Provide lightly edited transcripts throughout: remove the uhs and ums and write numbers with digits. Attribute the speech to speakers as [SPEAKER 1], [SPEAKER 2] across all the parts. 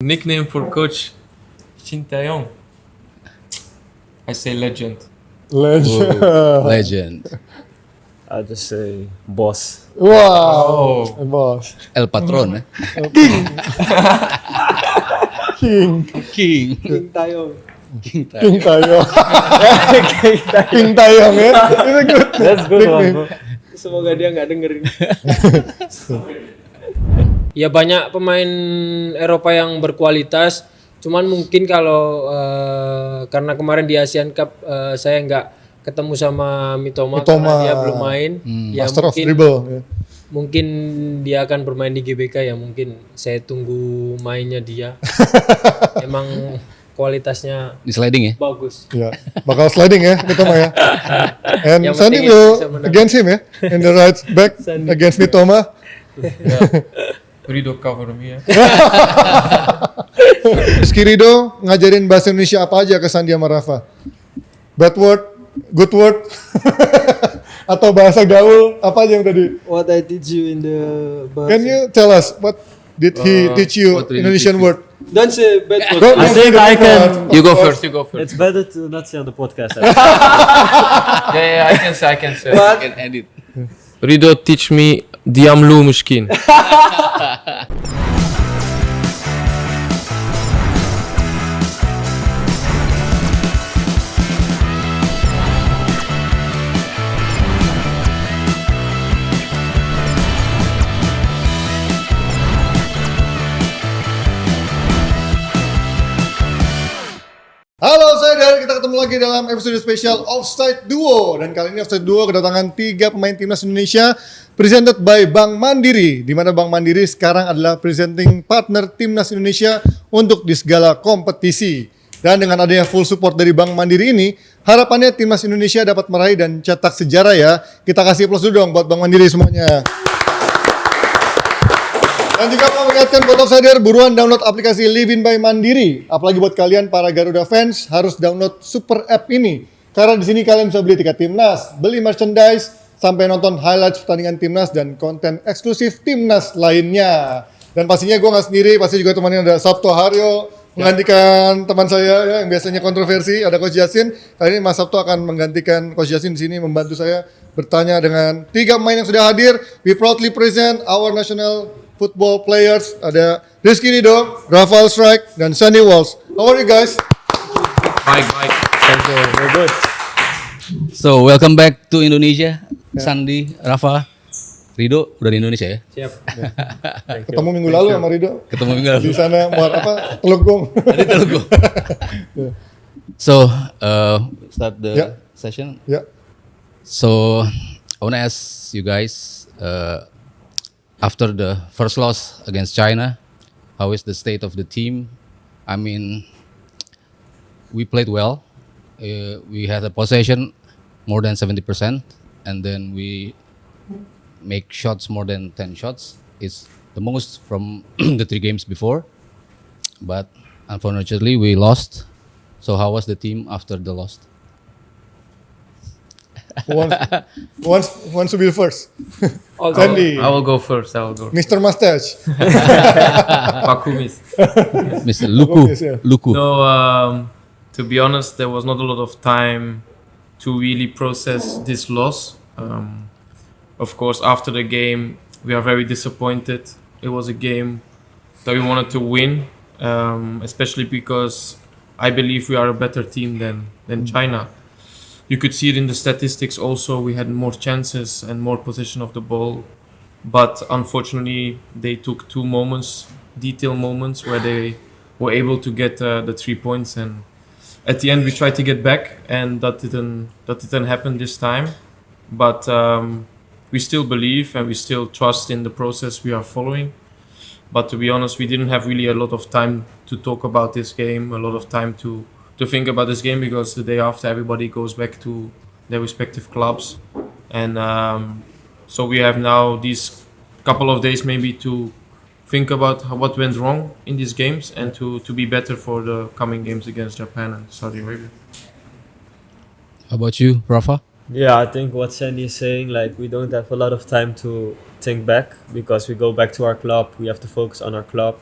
[SPEAKER 1] Nickname for coach Shin Tae-yong. I say legend.
[SPEAKER 2] Legend.
[SPEAKER 3] Legend.
[SPEAKER 4] I'll just say boss.
[SPEAKER 2] Wow.
[SPEAKER 1] Oh.
[SPEAKER 2] Boss.
[SPEAKER 3] El Patron.
[SPEAKER 2] King.
[SPEAKER 3] King.
[SPEAKER 4] King Taeyong.
[SPEAKER 3] King
[SPEAKER 2] King Taeyong. King Taeyong ya. Itu good.
[SPEAKER 4] That's good one,
[SPEAKER 2] Nickname.
[SPEAKER 4] bro. Semoga dia nggak dengerin.
[SPEAKER 5] Ya banyak pemain Eropa yang berkualitas. Cuman mungkin kalau karena kemarin di Asian Cup saya nggak ketemu sama Mitoma karena dia belum main. Ya
[SPEAKER 2] Master of
[SPEAKER 5] mungkin,
[SPEAKER 2] dribble. Ya.
[SPEAKER 5] mungkin dia akan bermain di GBK ya. Mungkin saya tunggu mainnya dia. Emang kualitasnya
[SPEAKER 3] Di sliding ya.
[SPEAKER 5] bagus.
[SPEAKER 2] Ya, bakal sliding ya, Mitoma ya. And
[SPEAKER 5] Yang
[SPEAKER 2] Sandy
[SPEAKER 5] penting
[SPEAKER 2] will
[SPEAKER 5] bisa menang.
[SPEAKER 2] against him ya, in the right back against Mitoma.
[SPEAKER 1] Rido cover me ya.
[SPEAKER 2] Rizky Ridho ngajarin bahasa Indonesia apa aja ke Sandy sama Rafa? Bad word, good word, atau bahasa gaul apa aja yang tadi?
[SPEAKER 4] What I teach you in the bus.
[SPEAKER 2] Can you tell us what did he teach you
[SPEAKER 3] what did he
[SPEAKER 2] Indonesian
[SPEAKER 3] teach you?
[SPEAKER 2] word?
[SPEAKER 4] Don't say bad word.
[SPEAKER 2] Don't
[SPEAKER 4] I
[SPEAKER 2] say
[SPEAKER 4] think
[SPEAKER 2] the
[SPEAKER 4] I
[SPEAKER 2] bad
[SPEAKER 4] can.
[SPEAKER 2] word.
[SPEAKER 1] You go
[SPEAKER 2] Of course.
[SPEAKER 1] first. You go first.
[SPEAKER 4] It's better to not say on the podcast.
[SPEAKER 1] Yeah, I can say.
[SPEAKER 4] But
[SPEAKER 3] Can edit.
[SPEAKER 1] Rido teach me diam lu Mushkin.
[SPEAKER 2] Halo, saya Darren. Kita ketemu lagi dalam episode spesial Offside Duo. Dan kali ini Offside Duo kedatangan 3 pemain timnas Indonesia presented by Bank Mandiri. Di mana Bank Mandiri sekarang adalah presenting partner timnas Indonesia untuk di segala kompetisi. Dan dengan adanya full support dari Bank Mandiri ini, harapannya timnas Indonesia dapat meraih dan cetak sejarah ya. Kita kasih plus dulu dong buat Bank Mandiri semuanya. Dan juga mau mengingatkan buat Offsider, buruan download aplikasi Livin by Mandiri. Apalagi buat kalian para Garuda fans, harus download super app ini. Karena di sini kalian bisa beli tiket timnas, beli merchandise, sampai nonton highlights pertandingan timnas dan konten eksklusif timnas lainnya. Dan pastinya gue nggak sendiri, pasti juga temannya ada Sabto Haryo, menggantikan teman saya ya, yang biasanya kontroversi, ada Coach Yasin. Kali ini Mas Sabto akan menggantikan Coach Yasin di sini, membantu saya bertanya dengan 3 pemain yang sudah hadir. We proudly present our national football players. Ada Rizky Ridho, Rafael Strike, dan Sandy Walsh. How are you guys?
[SPEAKER 1] Baik.
[SPEAKER 4] thank you. Very good.
[SPEAKER 3] So welcome back to Indonesia. Sandi, Rafa, Rido udah di Indonesia ya.
[SPEAKER 5] Siap.
[SPEAKER 2] Ketemu minggu lalu sama Ridho.
[SPEAKER 3] Ketemu minggu lalu.
[SPEAKER 2] Di sana muat apa? Teluk Gong.
[SPEAKER 3] Tadi Telugu. So start the
[SPEAKER 2] Yeah.
[SPEAKER 3] session.
[SPEAKER 2] Ya.
[SPEAKER 3] So I wanna ask you guys, after the first loss against China, how is the state of the team? I mean, we played well. We had a possession more than 70%, and then we make shots more than 10 shots. It's the most from the 3 games before, but unfortunately we lost. So how was the team after the loss?
[SPEAKER 2] Who wants to be the first?
[SPEAKER 5] All
[SPEAKER 2] Sandy,
[SPEAKER 1] I will go first.
[SPEAKER 2] Mr. Mustache.
[SPEAKER 1] Pakumis.
[SPEAKER 3] Mr. Luku.
[SPEAKER 2] Yes, yeah.
[SPEAKER 3] Luku.
[SPEAKER 1] No, to be honest, there was not a lot of time to really process this loss. Of course, after the game, we are very disappointed. It was a game that we wanted to win, especially because I believe we are a better team than China. You could see it in the statistics also. We had more chances and more possession of the ball. But unfortunately, they took 2 moments, detail moments, where they were able to get the 3 points. And at the end, we tried to get back, and that didn't happen this time. But we still believe and we still trust in the process we are following. But to be honest, we didn't have really a lot of time to talk about this game, a lot of time to think about this game, because the day after everybody goes back to their respective clubs. And so we have now these couple of days maybe to think about what went wrong in these games and to be better for the coming games against Japan and Saudi Arabia.
[SPEAKER 3] How about you, Rafa?
[SPEAKER 4] Yeah, I think what Sandy is saying, like we don't have a lot of time to think back because we go back to our club. We have to focus on our club.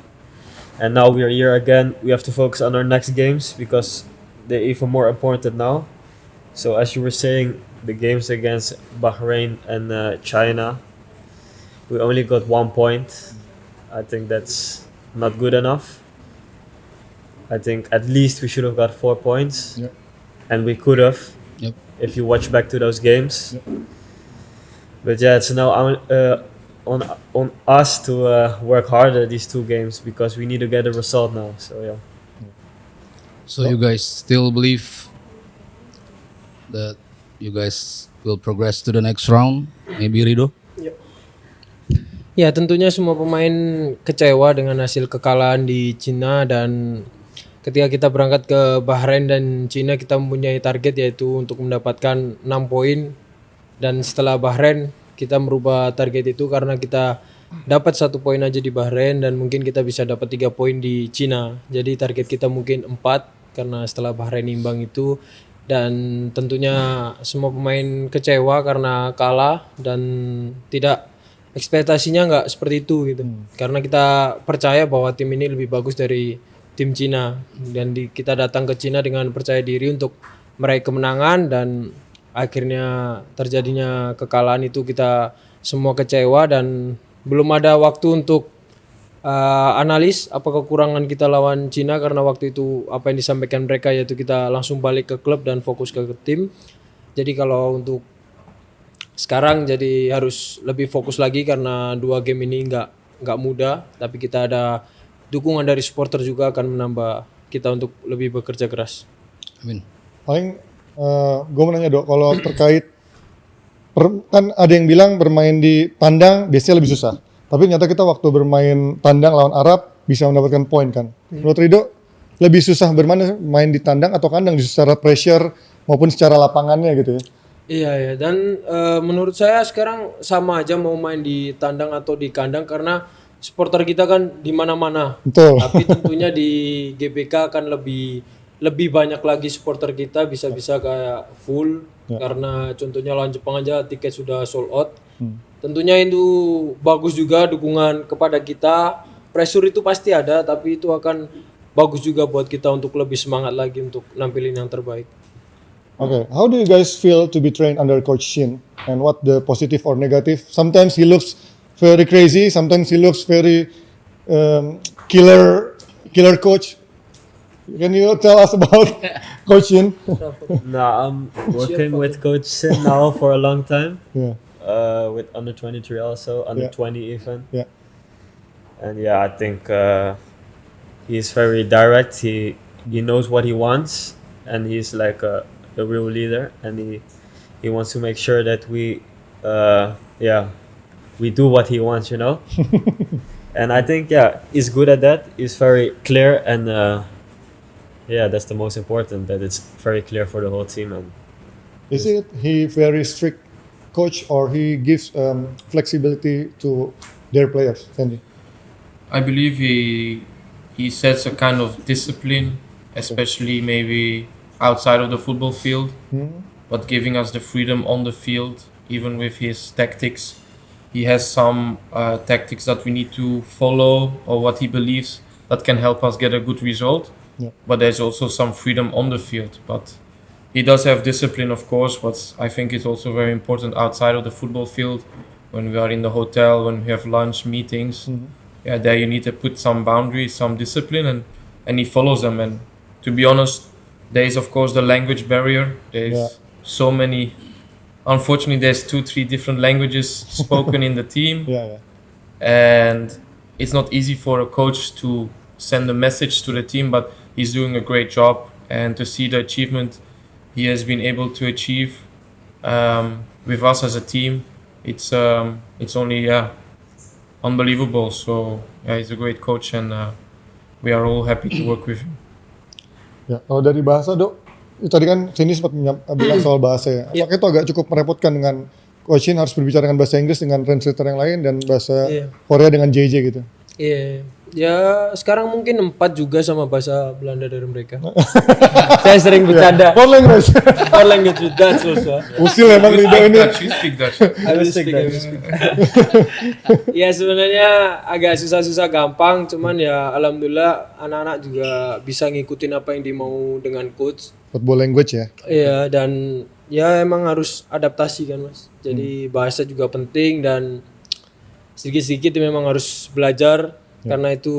[SPEAKER 4] And now we're here again. We have to focus on our next games because they're even more important now. So as you were saying, the games against Bahrain and China, we only got 1 point. I think that's not good enough. I think at least we should have got 4 points,
[SPEAKER 2] Yep.
[SPEAKER 4] and we could have
[SPEAKER 3] Yep.
[SPEAKER 4] if you watch back to those games.
[SPEAKER 2] Yep.
[SPEAKER 4] But yeah, it's now on us to work harder these 2 games because we need to get a result now. So yeah.
[SPEAKER 3] So you guys still believe that you guys will progress to the next round? Maybe Rido?
[SPEAKER 5] Ya tentunya semua pemain kecewa dengan hasil kekalahan di Cina, dan ketika kita berangkat ke Bahrain dan Cina kita mempunyai target yaitu untuk mendapatkan 6 poin, dan setelah Bahrain kita merubah target itu karena kita dapat 1 poin aja di Bahrain dan mungkin kita bisa dapat 3 poin di Cina. Jadi target kita mungkin 4 karena setelah Bahrain imbang itu, dan tentunya semua pemain kecewa karena kalah dan tidak ekspektasinya nggak seperti itu gitu. Karena kita percaya bahwa tim ini lebih bagus dari tim Cina, dan kita datang ke Cina dengan percaya diri untuk meraih kemenangan, dan akhirnya terjadinya kekalahan itu kita semua kecewa dan belum ada waktu untuk analis apa kekurangan kita lawan Cina, karena waktu itu apa yang disampaikan mereka yaitu kita langsung balik ke klub dan fokus ke tim. Jadi kalau untuk sekarang jadi harus lebih fokus lagi karena 2 game ini nggak mudah, tapi kita ada dukungan dari supporter juga akan menambah kita untuk lebih bekerja keras.
[SPEAKER 3] Amin.
[SPEAKER 2] Paling gue mau nanya Dok, kalau terkait kan ada yang bilang bermain di tandang biasanya lebih susah. Tapi ternyata kita waktu bermain tandang lawan Arab bisa mendapatkan poin kan. Menurut Rido lebih susah bermain main di tandang atau kandang secara pressure maupun secara lapangannya gitu ya?
[SPEAKER 5] Iya ya, dan menurut saya sekarang sama aja mau main di tandang atau di kandang karena supporter kita kan di mana-mana.
[SPEAKER 2] Betul.
[SPEAKER 5] Tapi tentunya di GBK akan lebih banyak lagi supporter kita, bisa-bisa kayak full karena contohnya lawan Jepang aja tiket sudah sold out. Tentunya itu bagus juga dukungan kepada kita. Pressure itu pasti ada, tapi itu akan bagus juga buat kita untuk lebih semangat lagi untuk nampilin yang terbaik.
[SPEAKER 2] Okay, how do you guys feel to be trained under Coach Shin, and what the positive or negative? Sometimes he looks very crazy, sometimes he looks very killer coach. Can you tell us about Coach Shin?
[SPEAKER 4] No, I'm working with Coach Sin now for a long time.
[SPEAKER 2] Yeah,
[SPEAKER 4] With under 23 also, under 20 even.
[SPEAKER 2] yeah,
[SPEAKER 4] And yeah, I think he's very direct. He knows what he wants, and he's like a real leader, and he wants to make sure that we do what he wants, you know. And I think he's good at that. He's very clear, and that's the most important, that it's very clear for the whole team. And
[SPEAKER 2] is it he very strict coach, or he gives flexibility to their players, Sandy?
[SPEAKER 1] I believe he sets a kind of discipline, especially maybe outside of the football field, but giving us the freedom on the field, even with his tactics. He has some tactics that we need to follow, or what he believes that can help us get a good result.
[SPEAKER 2] Yeah.
[SPEAKER 1] But there's also some freedom on the field. But he does have discipline, of course, but I think it's also very important outside of the football field, when we are in the hotel, when we have lunch, meetings. Yeah, there you need to put some boundaries, some discipline, and he follows them. And to be honest, there is of course the language barrier. There's so many. Unfortunately, there's 2-3 different languages spoken in the team,
[SPEAKER 2] Yeah.
[SPEAKER 1] and it's not easy for a coach to send a message to the team. But he's doing a great job, and to see the achievement he has been able to achieve with us as a team, it's only unbelievable. So he's a great coach, and we are all happy to work with him.
[SPEAKER 2] Ya, kalau dari bahasa Dok, tadi kan Cindy sempat bilang soal bahasa ya. Apakah itu agak cukup merepotkan dengan Coach Shin harus berbicara dengan bahasa Inggris dengan translator yang lain dan bahasa Korea dengan JJ gitu?
[SPEAKER 5] Iya, Ya sekarang mungkin 4 juga sama bahasa Belanda dari mereka. Saya sering bercanda.
[SPEAKER 2] Four language.
[SPEAKER 5] Four language with Dutch also.
[SPEAKER 2] Usil emang Rido ini.
[SPEAKER 1] You speak Dutch.
[SPEAKER 5] I will speak. Ya sebenarnya agak susah-susah gampang, cuman ya alhamdulillah anak-anak juga bisa ngikutin apa yang dimau dengan coach.
[SPEAKER 2] Football language ya.
[SPEAKER 5] Iya, dan ya emang harus adaptasi kan Mas. Jadi bahasa juga penting dan sedikit-sedikit memang harus belajar karena itu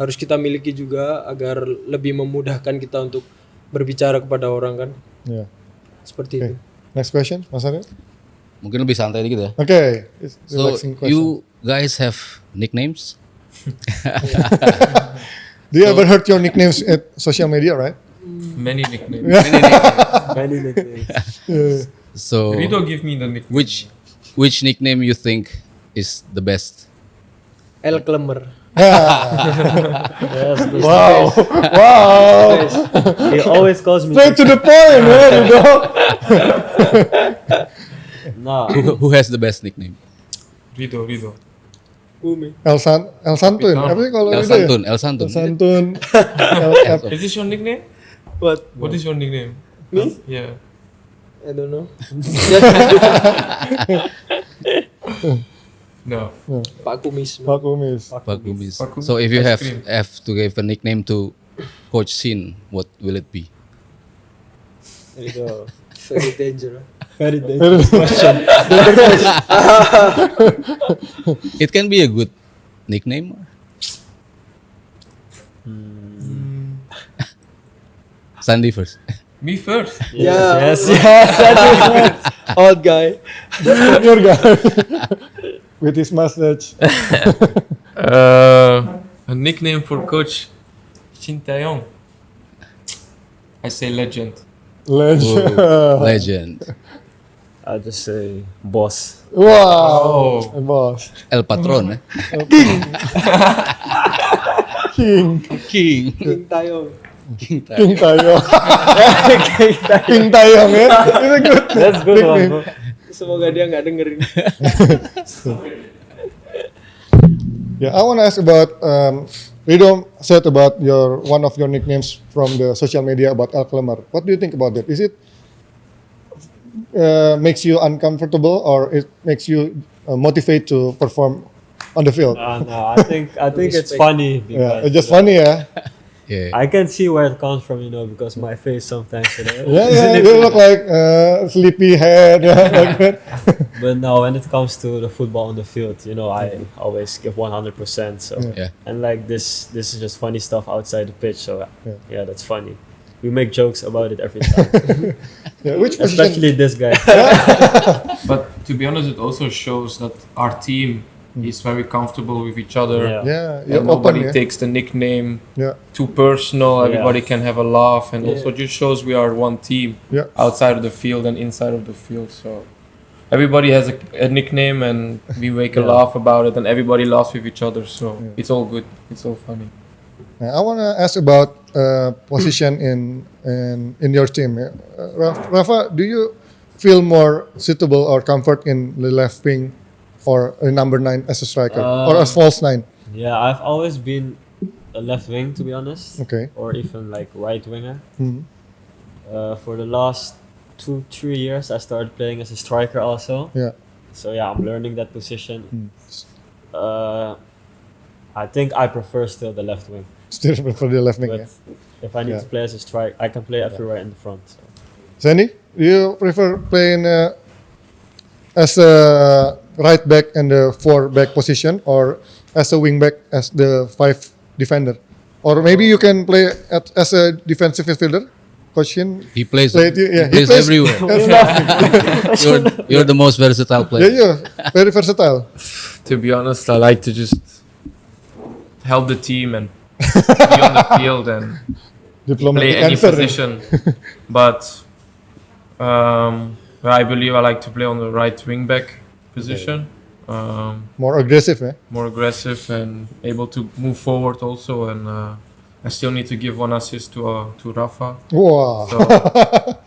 [SPEAKER 5] harus kita miliki juga agar lebih memudahkan kita untuk berbicara kepada orang kan.
[SPEAKER 2] Ya.
[SPEAKER 5] Seperti
[SPEAKER 2] Oke.
[SPEAKER 5] itu.
[SPEAKER 2] Next question, Mas Arya.
[SPEAKER 3] Mungkin lebih santai dikit ya.
[SPEAKER 2] Oke. It's
[SPEAKER 3] So
[SPEAKER 2] relaxing question.
[SPEAKER 3] you guys have nicknames?
[SPEAKER 2] Do you ever heard your nicknames at social media, right?
[SPEAKER 1] Many nicknames.
[SPEAKER 4] Many nicknames.
[SPEAKER 3] So
[SPEAKER 1] Rido give me the nickname.
[SPEAKER 3] which nickname you think is the best?
[SPEAKER 5] El Klemer.
[SPEAKER 4] Yes, the
[SPEAKER 2] Wow. Wow.
[SPEAKER 4] He always calls me.
[SPEAKER 2] Straight to the point, man. Rido.
[SPEAKER 4] Nah,
[SPEAKER 3] Who has the best nickname?
[SPEAKER 1] Rido.
[SPEAKER 5] Umi.
[SPEAKER 2] El Santun. Apa sih kalau
[SPEAKER 3] El
[SPEAKER 2] itu ya?
[SPEAKER 3] Santun, El Santun.
[SPEAKER 2] El Santun.
[SPEAKER 1] Is this your nickname?
[SPEAKER 5] What?
[SPEAKER 1] What is your nickname?
[SPEAKER 5] Me?
[SPEAKER 1] Yeah.
[SPEAKER 5] I don't know.
[SPEAKER 1] No.
[SPEAKER 5] Pak Kumis.
[SPEAKER 2] Pak Kumis.
[SPEAKER 3] Pak Gumis.
[SPEAKER 1] Pak Gumis.
[SPEAKER 3] So if you
[SPEAKER 1] Ice
[SPEAKER 3] have
[SPEAKER 1] cream.
[SPEAKER 3] to give a nickname to Coach Sin, what will it be?
[SPEAKER 4] there you go.
[SPEAKER 5] Very dangerous.
[SPEAKER 4] Very dangerous.
[SPEAKER 3] It can be a good nickname. Sandy first.
[SPEAKER 1] Me first.
[SPEAKER 4] Yes.
[SPEAKER 5] Old guy.
[SPEAKER 2] Your guy. With his mustache.
[SPEAKER 1] A nickname for Coach Shin Taeyong. I say legend.
[SPEAKER 2] Legend.
[SPEAKER 3] Legend.
[SPEAKER 4] I'll just say boss.
[SPEAKER 2] Wow.
[SPEAKER 1] Oh.
[SPEAKER 2] Boss.
[SPEAKER 3] El Patron.
[SPEAKER 2] King.
[SPEAKER 3] King.
[SPEAKER 5] King Taeyong.
[SPEAKER 3] King Tayo.
[SPEAKER 2] King Taeyong. King Taeyong ya. It's a good
[SPEAKER 4] That's good one,
[SPEAKER 2] nickname.
[SPEAKER 4] bro.
[SPEAKER 5] Semoga dia nggak dengerin.
[SPEAKER 2] Yeah, I want to ask about Rido said about one of your nicknames from the social media about El Klemer. What do you think about that? Is it makes you uncomfortable or it makes you motivate to perform on the field?
[SPEAKER 4] No, I think it's
[SPEAKER 5] Respect.
[SPEAKER 4] funny
[SPEAKER 2] Yeah,
[SPEAKER 4] because
[SPEAKER 2] it's just funny, yeah.
[SPEAKER 3] Yeah.
[SPEAKER 4] I can see where it comes from, because my face sometimes,
[SPEAKER 2] Yeah, you look like sleepy head, like that.
[SPEAKER 4] But no, when it comes to the football on the field, I always give 100%. So
[SPEAKER 3] Yeah.
[SPEAKER 4] and like this is just funny stuff outside the pitch. So
[SPEAKER 2] Yeah.
[SPEAKER 4] yeah, that's funny. We make jokes about it every time,
[SPEAKER 2] Yeah, which position?
[SPEAKER 4] especially this guy.
[SPEAKER 1] But to be honest, it also shows that our team is very comfortable with each other.
[SPEAKER 4] Yeah.
[SPEAKER 2] Yeah,
[SPEAKER 1] And
[SPEAKER 2] you're
[SPEAKER 1] nobody
[SPEAKER 2] open, yeah.
[SPEAKER 1] takes the nickname
[SPEAKER 2] Yeah,
[SPEAKER 1] too personal.
[SPEAKER 4] Yeah.
[SPEAKER 1] Everybody can have a laugh, and also just shows we are one team
[SPEAKER 2] yeah.
[SPEAKER 1] outside of the field and inside of the field. So everybody has a nickname, and we make a
[SPEAKER 4] Yeah.
[SPEAKER 1] laugh about it, and everybody laughs with each other. So it's all good. It's all funny.
[SPEAKER 2] I want to ask about position in your team. Yeah. Rafa, do you feel more suitable or comfort in the left wing or a number 9 as a striker or as false 9?
[SPEAKER 4] Yeah, I've always been a left wing, to be honest,
[SPEAKER 2] Okay.
[SPEAKER 4] or even like right winger.
[SPEAKER 2] Mhm.
[SPEAKER 4] For the last 2-3 years, I started playing as a striker also.
[SPEAKER 2] Yeah.
[SPEAKER 4] So yeah, I'm learning that position. I think I prefer still the left wing.
[SPEAKER 2] Still for the left wing.
[SPEAKER 4] But
[SPEAKER 2] Yeah.
[SPEAKER 4] if I need
[SPEAKER 2] Yeah.
[SPEAKER 4] to play as a strike, I can play everywhere in the front. So.
[SPEAKER 2] Sandy, do you prefer playing as a right back and the 4 back position, or as a wing back as the 5 defender, or maybe you can play as a defensive midfielder? Question.
[SPEAKER 3] He plays.
[SPEAKER 2] Played you- yeah,
[SPEAKER 3] he
[SPEAKER 2] he
[SPEAKER 3] plays
[SPEAKER 2] plays-
[SPEAKER 3] everywhere.
[SPEAKER 2] That's
[SPEAKER 3] You're the most versatile
[SPEAKER 2] Yeah,
[SPEAKER 3] player.
[SPEAKER 2] yeah, very versatile.
[SPEAKER 1] To be honest, I like to just help the team and be on the field and play
[SPEAKER 2] Diplomatic
[SPEAKER 1] any
[SPEAKER 2] answer.
[SPEAKER 1] position. But I believe I like to play on the right wing back position.
[SPEAKER 2] More aggressive, eh?
[SPEAKER 1] More aggressive and able to move forward also. And I still need to give one assist to Rafa.
[SPEAKER 2] Wow.
[SPEAKER 1] So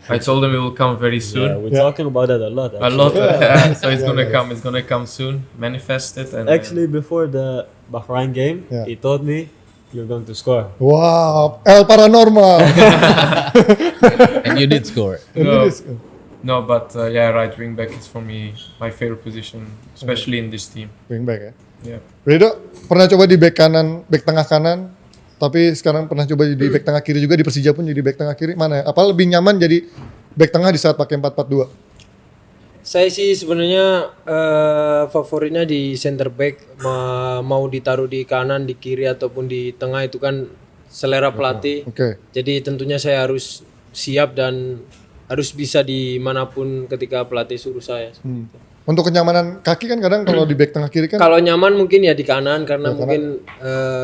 [SPEAKER 1] I told him it will come very
[SPEAKER 4] Yeah,
[SPEAKER 1] soon.
[SPEAKER 4] we're talking about that a lot.
[SPEAKER 1] A lot. So it's
[SPEAKER 2] Yeah,
[SPEAKER 1] gonna
[SPEAKER 2] yeah.
[SPEAKER 1] come. It's gonna come soon. Manifest it. And
[SPEAKER 4] Actually, before the Bahrain game,
[SPEAKER 2] Yeah.
[SPEAKER 4] he told me, "You're going to score."
[SPEAKER 2] Wow, El Paranormal.
[SPEAKER 3] And you did score.
[SPEAKER 1] No, but yeah, right wing back is for me my favorite position, especially in this team.
[SPEAKER 2] Wingback ya.
[SPEAKER 1] Yeah.
[SPEAKER 2] Rido pernah coba di back kanan, back tengah kanan, tapi sekarang pernah coba di back tengah kiri juga, di Persija pun jadi back tengah kiri. Mana ya? Apa lebih nyaman jadi back tengah di saat pakai 4-4-2?
[SPEAKER 5] Saya sih sebenarnya favoritnya di center back, mau ditaruh di kanan, di kiri ataupun di tengah itu kan selera pelatih.
[SPEAKER 2] Oke.
[SPEAKER 5] Jadi tentunya saya harus siap dan harus bisa dimanapun ketika pelatih suruh saya.
[SPEAKER 2] Untuk kenyamanan kaki kan kadang kalau di back tengah kiri kan
[SPEAKER 5] Kalau nyaman mungkin ya di kanan karena mungkin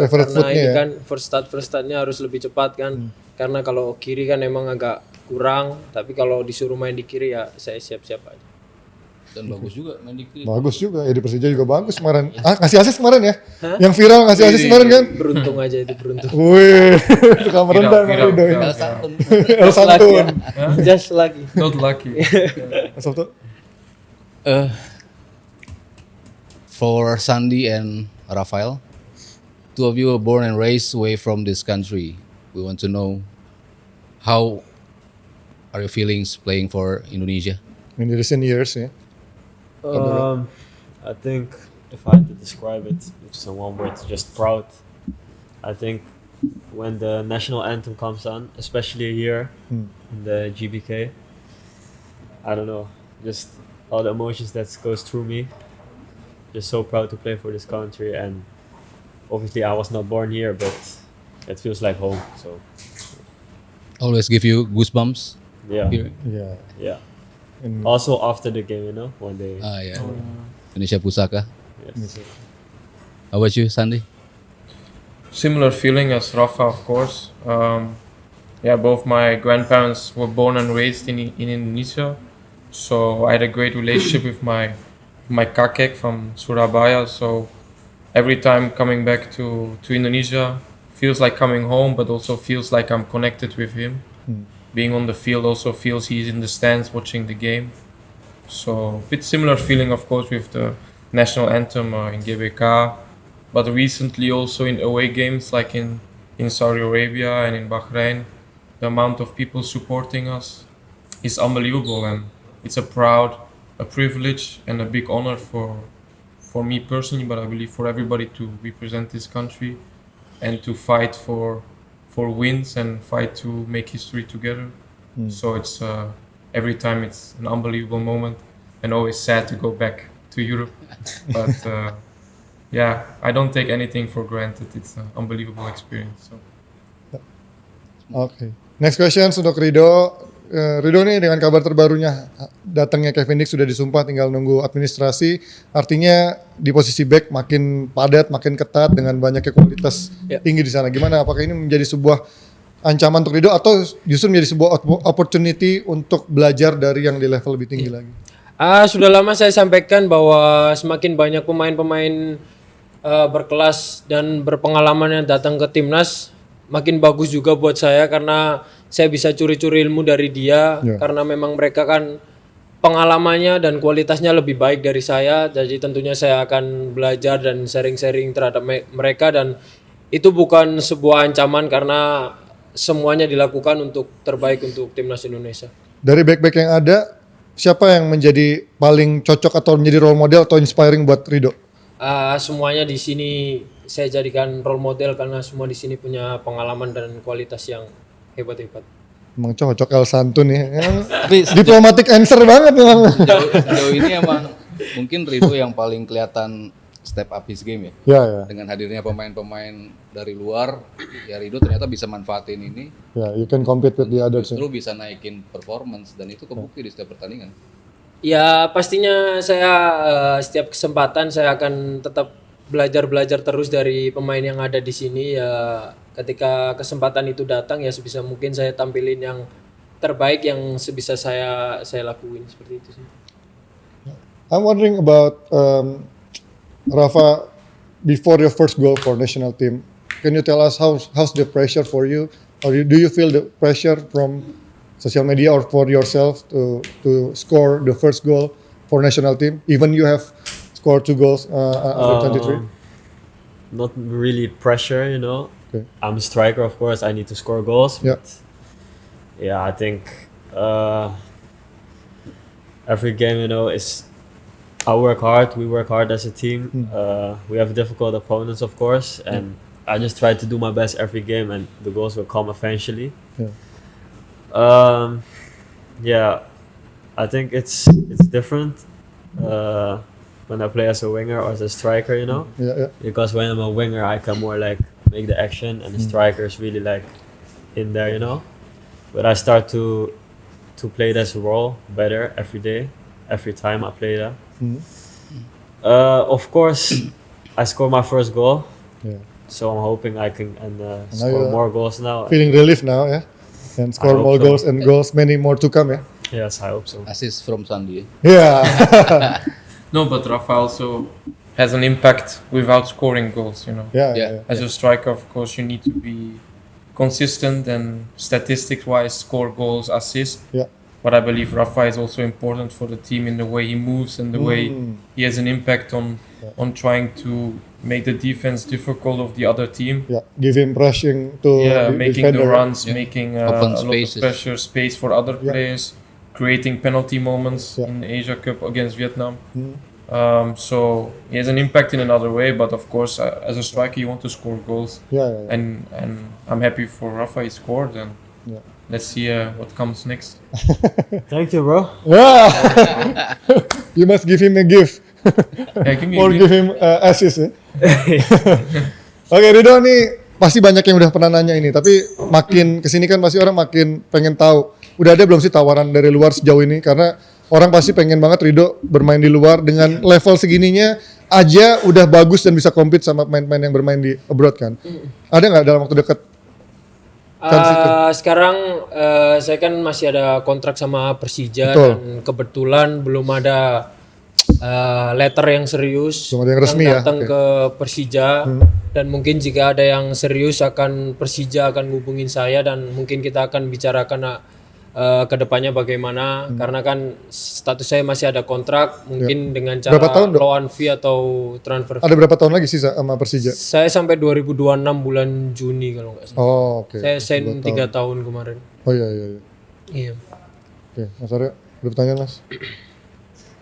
[SPEAKER 2] favorite
[SPEAKER 5] karena
[SPEAKER 2] footnya
[SPEAKER 5] ini
[SPEAKER 2] ya.
[SPEAKER 5] kan first startnya harus lebih cepat kan. Karena kalau kiri kan emang agak kurang, tapi kalau disuruh main di kiri ya saya siap-siap aja.
[SPEAKER 3] Dan bagus juga main di kiri.
[SPEAKER 2] bagus juga ya, di Persija juga bagus kemarin. Ngasih assist kemarin ya? Yang viral ngasih assist kemarin kan?
[SPEAKER 5] Beruntung aja itu beruntung.
[SPEAKER 2] Wih, tukang merendah
[SPEAKER 1] Viral,
[SPEAKER 2] Rido ini.
[SPEAKER 1] viral.
[SPEAKER 2] El Santun.
[SPEAKER 5] Just lagi.
[SPEAKER 1] Not lucky.
[SPEAKER 2] Sabtu.
[SPEAKER 3] For Sandy and Rafael, two of you were born and raised away from this country. We want to know how are your feelings playing for Indonesia?
[SPEAKER 2] In the recent years ya.
[SPEAKER 4] I think if I had to describe it, it's in one word, just proud. I think when the national anthem comes on, especially here in the GBK, I don't know, just all the emotions that goes through me. Just so proud to play for this country, and obviously I was not born here, but it feels like home. So
[SPEAKER 3] Always give you goosebumps
[SPEAKER 4] yeah,
[SPEAKER 3] here?
[SPEAKER 2] Iya.
[SPEAKER 4] yeah.
[SPEAKER 2] In-
[SPEAKER 4] Also after the game, when they
[SPEAKER 3] Ah, yeah. Indonesia Pusaka.
[SPEAKER 4] yes.
[SPEAKER 3] How about you, Sandy?
[SPEAKER 1] Similar feeling as Rafa, of course. Yeah, both my grandparents were born and raised in Indonesia, so I had a great relationship with my kakek from Surabaya. So every time coming back to Indonesia feels like coming home, but also feels like I'm connected with him. Being on the field also feels he's in the stands watching the game. So bit similar feeling, of course, with the national anthem in GBK, but recently also in away games like in Saudi Arabia and in Bahrain, the amount of people supporting us is unbelievable, and it's a privilege and a big honor for me personally, but I believe for everybody to represent this country and to fight for wins and fight to make history together. So it's every time it's an unbelievable moment and always sad to go back to Europe. But yeah, I don't take anything for granted. It's an unbelievable experience. So.
[SPEAKER 2] Oke. Next question untuk Rido. Rido nih dengan kabar terbarunya datangnya Kevin Dix sudah disumpah, tinggal nunggu administrasi. Artinya di posisi back makin padat, makin ketat dengan banyaknya kualitas tinggi di sana. Gimana? Apakah ini menjadi sebuah ancaman untuk Rido atau justru menjadi sebuah opportunity untuk belajar dari yang di level lebih tinggi lagi?
[SPEAKER 5] Sudah lama saya sampaikan bahwa semakin banyak pemain-pemain berkelas dan berpengalaman yang datang ke timnas, makin bagus juga buat saya karena saya bisa curi-curi ilmu dari dia karena memang mereka kan pengalamannya dan kualitasnya lebih baik dari saya, jadi tentunya saya akan belajar dan sharing-sharing terhadap mereka, dan itu bukan sebuah ancaman karena semuanya dilakukan untuk terbaik untuk timnas Indonesia.
[SPEAKER 2] Dari back-back yang ada, siapa yang menjadi paling cocok atau menjadi role model atau inspiring buat Rido?
[SPEAKER 5] Semuanya di sini saya jadikan role model karena semua di sini punya pengalaman dan kualitas yang hebat-hebat.
[SPEAKER 2] Emang cocok El Santun nih.
[SPEAKER 3] Tapi
[SPEAKER 2] Diplomatic answer banget memang.
[SPEAKER 3] sejauh ini emang mungkin Rido yang paling kelihatan step up his game ya.
[SPEAKER 2] Ya.
[SPEAKER 3] Dengan hadirnya pemain-pemain dari luar, ya Rido ternyata bisa manfaatin ini.
[SPEAKER 2] Ya, you can compete with the others.
[SPEAKER 3] Justru bisa naikin performance dan itu kebukti di setiap pertandingan.
[SPEAKER 5] Ya pastinya saya setiap kesempatan saya akan tetap belajar terus dari pemain yang ada di sini. Ya ketika kesempatan itu datang ya sebisa mungkin saya tampilin yang terbaik yang sebisa saya lakuin, seperti itu sih.
[SPEAKER 2] I'm wondering about Rafa, before your first goal for national team. Can you tell us how's the pressure for you? Or do you feel the pressure from social media or for yourself to score the first goal for national team, even you have scored 2 goals under 23?
[SPEAKER 4] not really pressure, you know.
[SPEAKER 2] Okay.
[SPEAKER 4] I'm a striker, of course. I need to score goals.
[SPEAKER 2] Yeah.
[SPEAKER 4] But yeah, I think every game, you know, is I work hard. We work hard as a team. We have difficult opponents, of course, and I just try to do my best every game, and the goals will come eventually.
[SPEAKER 2] Yeah.
[SPEAKER 4] Yeah, I think it's different when I play as a winger or as a striker, you know.
[SPEAKER 2] Yeah.
[SPEAKER 4] Because when I'm a winger, I can more like make the action, and the striker is really like in there, you know. But I start to play this role better every day, every time I play that. Of course, I scored my first goal,
[SPEAKER 2] Yeah.
[SPEAKER 4] so I'm hoping I can
[SPEAKER 2] now
[SPEAKER 4] score
[SPEAKER 2] you're
[SPEAKER 4] more goals now.
[SPEAKER 2] Feeling relief now, yeah. And score
[SPEAKER 4] hope
[SPEAKER 2] more
[SPEAKER 4] so.
[SPEAKER 2] goals and goals, many more to come, yeah.
[SPEAKER 4] Yes, I hope so.
[SPEAKER 3] Assist from Sandy.
[SPEAKER 2] Yeah.
[SPEAKER 1] No, but Rafa also has an impact without scoring goals, you know.
[SPEAKER 2] Yeah.
[SPEAKER 1] As a striker, of course, you need to be consistent and statistics-wise score goals, assist.
[SPEAKER 2] Yeah.
[SPEAKER 1] But I believe Rafa is also important for the team in the way he moves and the way he has an impact on trying to make the defense difficult of the other team.
[SPEAKER 2] Yeah. Give him rushing to
[SPEAKER 1] Making
[SPEAKER 2] defender.
[SPEAKER 1] the runs,
[SPEAKER 3] Yeah.
[SPEAKER 1] making
[SPEAKER 3] Open
[SPEAKER 1] a lot of
[SPEAKER 3] spaces.
[SPEAKER 1] pressure, space for other
[SPEAKER 2] Yeah.
[SPEAKER 1] players, creating penalty moments
[SPEAKER 2] Yeah.
[SPEAKER 1] in the Asia Cup against Vietnam. So he has an impact in another way, but of course, as a striker, you want to score goals,
[SPEAKER 2] Yeah.
[SPEAKER 1] and I'm happy for Rafa he scored, and
[SPEAKER 2] Yeah.
[SPEAKER 1] let's see what comes next.
[SPEAKER 4] Thank you, bro.
[SPEAKER 2] Yeah. You must give him a gift
[SPEAKER 1] Yeah, give me
[SPEAKER 2] or
[SPEAKER 1] a
[SPEAKER 2] give him assist ya. Oke, Ridho nih pasti banyak yang udah pernah nanya ini, tapi makin kesini kan pasti orang makin pengen tahu. Udah ada belum sih tawaran dari luar sejauh ini? Karena orang pasti pengen banget Ridho bermain di luar dengan level segininya aja udah bagus dan bisa compete sama pemain-pemain yang bermain di abroad kan. Ada nggak dalam waktu dekat?
[SPEAKER 5] Sekarang saya kan masih ada kontrak sama Persija.
[SPEAKER 2] Betul.
[SPEAKER 5] Dan kebetulan belum ada letter yang serius
[SPEAKER 2] Belum ada yang resmi ya?
[SPEAKER 5] datang
[SPEAKER 2] Oke.
[SPEAKER 5] ke Persija. Dan mungkin jika ada yang serius Persija akan hubungin saya, dan mungkin kita akan bicarakan kedepannya bagaimana, karena kan status saya masih ada kontrak, mungkin dengan cara
[SPEAKER 2] Berapa tahun, Dok?
[SPEAKER 5] loan fee atau transfer fee.
[SPEAKER 2] Ada berapa tahun lagi sih sama Persija?
[SPEAKER 5] Saya sampai 2026 bulan Juni kalau nggak salah.
[SPEAKER 2] Oh, oke.
[SPEAKER 5] Saya sign 3 tahun kemarin.
[SPEAKER 2] Oh iya.
[SPEAKER 5] Iya.
[SPEAKER 2] Oke, Mas Arya, ada pertanyaan Mas?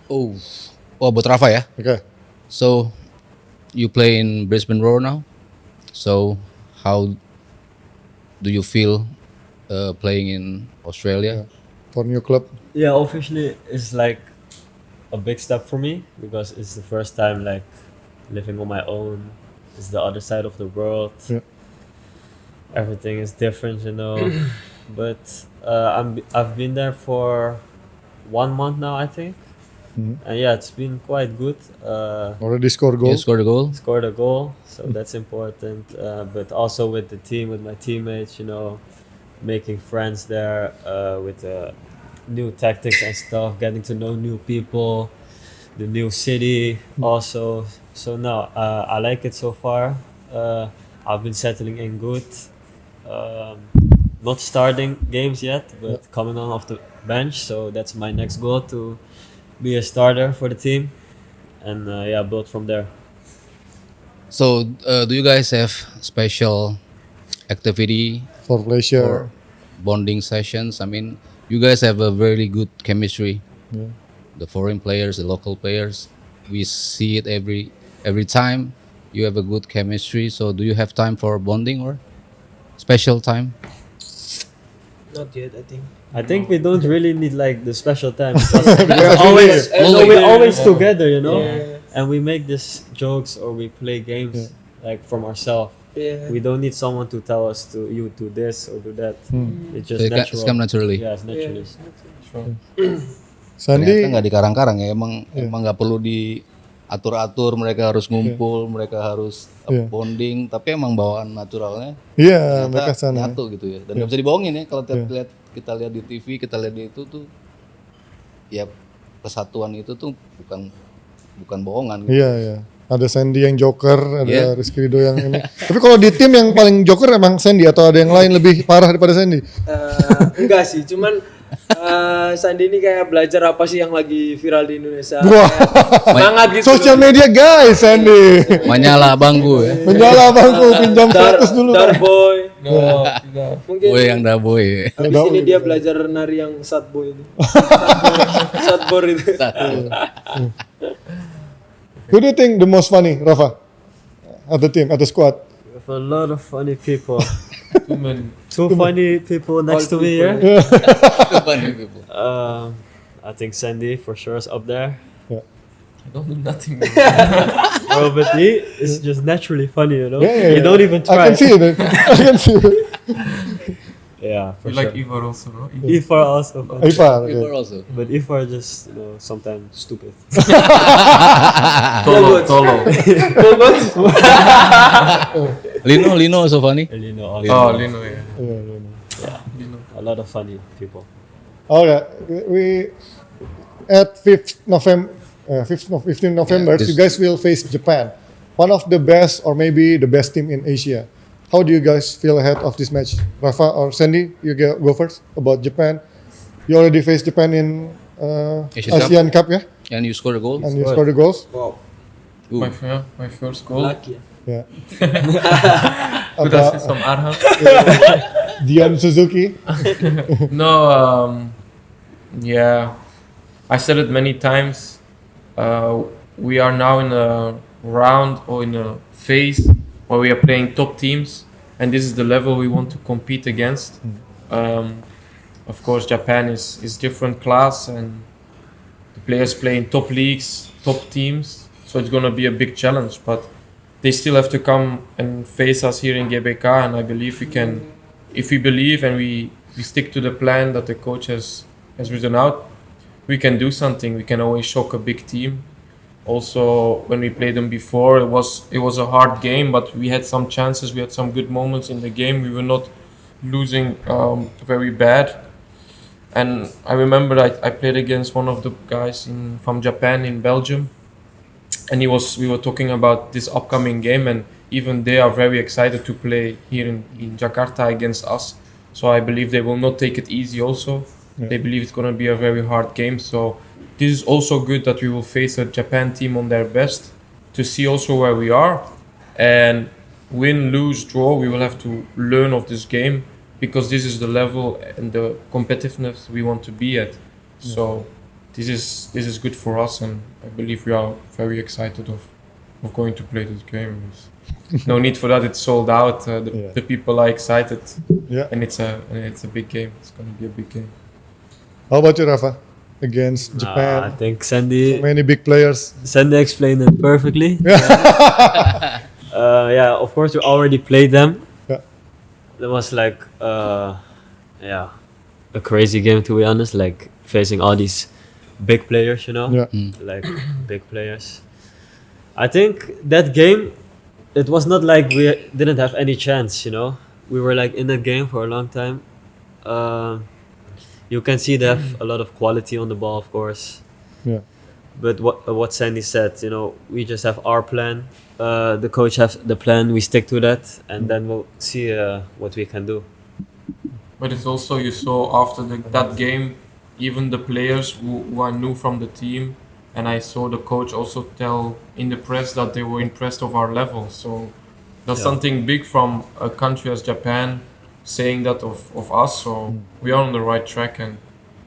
[SPEAKER 3] Oh, buat Rafa ya.
[SPEAKER 2] Oke.
[SPEAKER 3] So, you play in Brisbane Roar now. So, how do you feel playing in Australia?
[SPEAKER 2] For new club.
[SPEAKER 4] Yeah, officially it's like a big step for me because it's the first time like living on my own. It's the other side of the world.
[SPEAKER 2] Yeah.
[SPEAKER 4] Everything is different, you know. But I've been there for 1 month now, I think. And yeah, it's been quite good.
[SPEAKER 2] Already score
[SPEAKER 3] You
[SPEAKER 2] goal.
[SPEAKER 3] scored a goal.
[SPEAKER 4] Scored a goal, so that's important. But also with the team, with my teammates, you know, making friends there, with new tactics and stuff, getting to know new people, the new city also. So no, I like it so far. I've been settling in good. Not starting games yet, but coming on off the bench. So that's my next goal, to be a starter for the team, and yeah, build from there.
[SPEAKER 3] So, do you guys have special activity
[SPEAKER 2] For pleasure.
[SPEAKER 3] or bonding sessions? I mean, you guys have a very good chemistry.
[SPEAKER 2] Yeah.
[SPEAKER 3] The foreign players, the local players, we see it every time. You have a good chemistry. So, do you have time for bonding or special time?
[SPEAKER 5] Not yet, I think.
[SPEAKER 4] I think we don't really need like the special time because we're always together, you know,
[SPEAKER 5] Yeah.
[SPEAKER 4] and we make these jokes or we play games like from ourselves.
[SPEAKER 5] Yeah.
[SPEAKER 4] We don't need someone to tell us to you do this or do that. It's
[SPEAKER 3] So
[SPEAKER 4] just
[SPEAKER 3] it's
[SPEAKER 4] natural.
[SPEAKER 3] come naturally.
[SPEAKER 4] Yeah, it's naturally.
[SPEAKER 2] Sandi,
[SPEAKER 3] Ternyata nggak dikarang-karang ya, emang nggak perlu diatur-atur. Mereka harus ngumpul, mereka harus bonding, tapi emang bawaan naturalnya
[SPEAKER 2] iya
[SPEAKER 3] ternyata
[SPEAKER 2] mereka sana.
[SPEAKER 3] nyatu gitu ya. Dan nggak bisa dibohongin ya kalau kita lihat di TV, kita lihat di itu tuh, ya kesatuan itu tuh bukan bohongan. Gitu.
[SPEAKER 2] Iya. Ada Sandy yang joker, ada
[SPEAKER 3] Iya.
[SPEAKER 2] Rizky Ridho yang ini. Tapi kalau di tim yang paling joker emang Sandy atau ada yang lain lebih parah daripada Sandy?
[SPEAKER 5] Enggak sih, cuman Sandi ini kayak belajar apa sih yang lagi viral di Indonesia.
[SPEAKER 2] Wah.
[SPEAKER 5] Kayak semangat gitu.
[SPEAKER 2] Sosial media guys, Sandy.
[SPEAKER 3] Menyala bangku ya.
[SPEAKER 2] Menyala bangku, pinjam 100 dulu.
[SPEAKER 5] Darboy. Mungkin
[SPEAKER 3] Boy yang dah boy.
[SPEAKER 5] di sini dia belajar nari yang satboy itu. Satbor itu.
[SPEAKER 2] Who do you think the most funny, Rafa? At the team, at the squad?
[SPEAKER 4] We have a lot of funny people.
[SPEAKER 1] Too many.
[SPEAKER 4] Two funny people next to me here. I think Sandy for sure is up there.
[SPEAKER 1] I don't do nothing.
[SPEAKER 4] Bro, but he is just naturally funny, you know?
[SPEAKER 2] Yeah.
[SPEAKER 4] You don't even
[SPEAKER 2] I
[SPEAKER 4] try.
[SPEAKER 2] can see it. I can see it.
[SPEAKER 4] Yeah, for
[SPEAKER 1] You
[SPEAKER 4] sure.
[SPEAKER 1] like Ivar also, no?
[SPEAKER 4] Ifar also funny.
[SPEAKER 2] Ipa,
[SPEAKER 3] People
[SPEAKER 2] okay.
[SPEAKER 3] also.
[SPEAKER 4] But Ifar just, sometimes stupid.
[SPEAKER 1] Tolo.
[SPEAKER 3] Lino also funny.
[SPEAKER 4] And
[SPEAKER 1] Oh, Lino, yeah. Lino.
[SPEAKER 4] a lot of funny people.
[SPEAKER 2] Okay, we at 5th November, 15th November,
[SPEAKER 3] this-
[SPEAKER 2] you guys will face Japan, one of the best or maybe the best team in Asia. How do you guys feel ahead of this match? Rafa or Sandy, you go first about Japan. You already faced Japan in
[SPEAKER 3] Asian Cup.
[SPEAKER 2] Asian Cup, yeah,
[SPEAKER 3] And you score a goal.
[SPEAKER 2] and you scored the goals.
[SPEAKER 5] Wow.
[SPEAKER 3] Ooh.
[SPEAKER 1] My first goal.
[SPEAKER 5] Lucky ya.
[SPEAKER 2] Yeah.
[SPEAKER 1] Could
[SPEAKER 2] Apa-
[SPEAKER 1] assist some Arham.
[SPEAKER 2] Dian Suzuki.
[SPEAKER 1] No, yeah, I said it many times. We are now in a round or in a phase where we are playing top teams, and this is the level we want to compete against. Of course, Japan is different class, and the players play in top leagues, top teams, so it's gonna be a big challenge. But they still have to come and face us here in GBK, and I believe we can. If we believe and we stick to the plan that the coach has written out, we can do something. We can always shock a big team. Also, when we played them before, it was a hard game, but we had some chances. We had some good moments in the game. We were not losing very bad. And I remember I played against one of the guys from Japan in Belgium, and we were talking about this upcoming game, and even they are very excited to play here in Jakarta against us. So I believe they will not take it easy also.
[SPEAKER 2] Yeah.
[SPEAKER 1] They believe it's going to be a very hard game. So this is also good that we will face a Japan team on their best to see also where we are. And win, lose, draw, we will have to learn of this game because this is the level and the competitiveness we want to be at. So this is good for us, and I believe we are very excited of going to play this game. There's no need for that. It's sold out. The people are excited,
[SPEAKER 2] Yeah.
[SPEAKER 1] and it's a big game. It's going to be a big game.
[SPEAKER 2] How about you, Rafa? Against
[SPEAKER 4] I
[SPEAKER 2] Japan,
[SPEAKER 4] think Sandy
[SPEAKER 2] many big players.
[SPEAKER 4] explained it perfectly. Yeah, of course we already played them.
[SPEAKER 2] Yeah.
[SPEAKER 4] It was like a crazy game, to be honest, like facing all these big players,
[SPEAKER 2] Yeah.
[SPEAKER 4] like big players. I think that game, it was not like we didn't have any chance, we were like in that game for a long time. You can see they have a lot of quality on the ball, of course.
[SPEAKER 2] Yeah.
[SPEAKER 4] But what Sandy said, we just have our plan. The coach has the plan. We stick to that, and then we'll see what we can do.
[SPEAKER 1] But it's also, you saw after that game, even the players who are new from the team, and I saw the coach also tell in the press that they were impressed of our level. So that's something big from a country as Japan saying that of us. So we are on the right track, and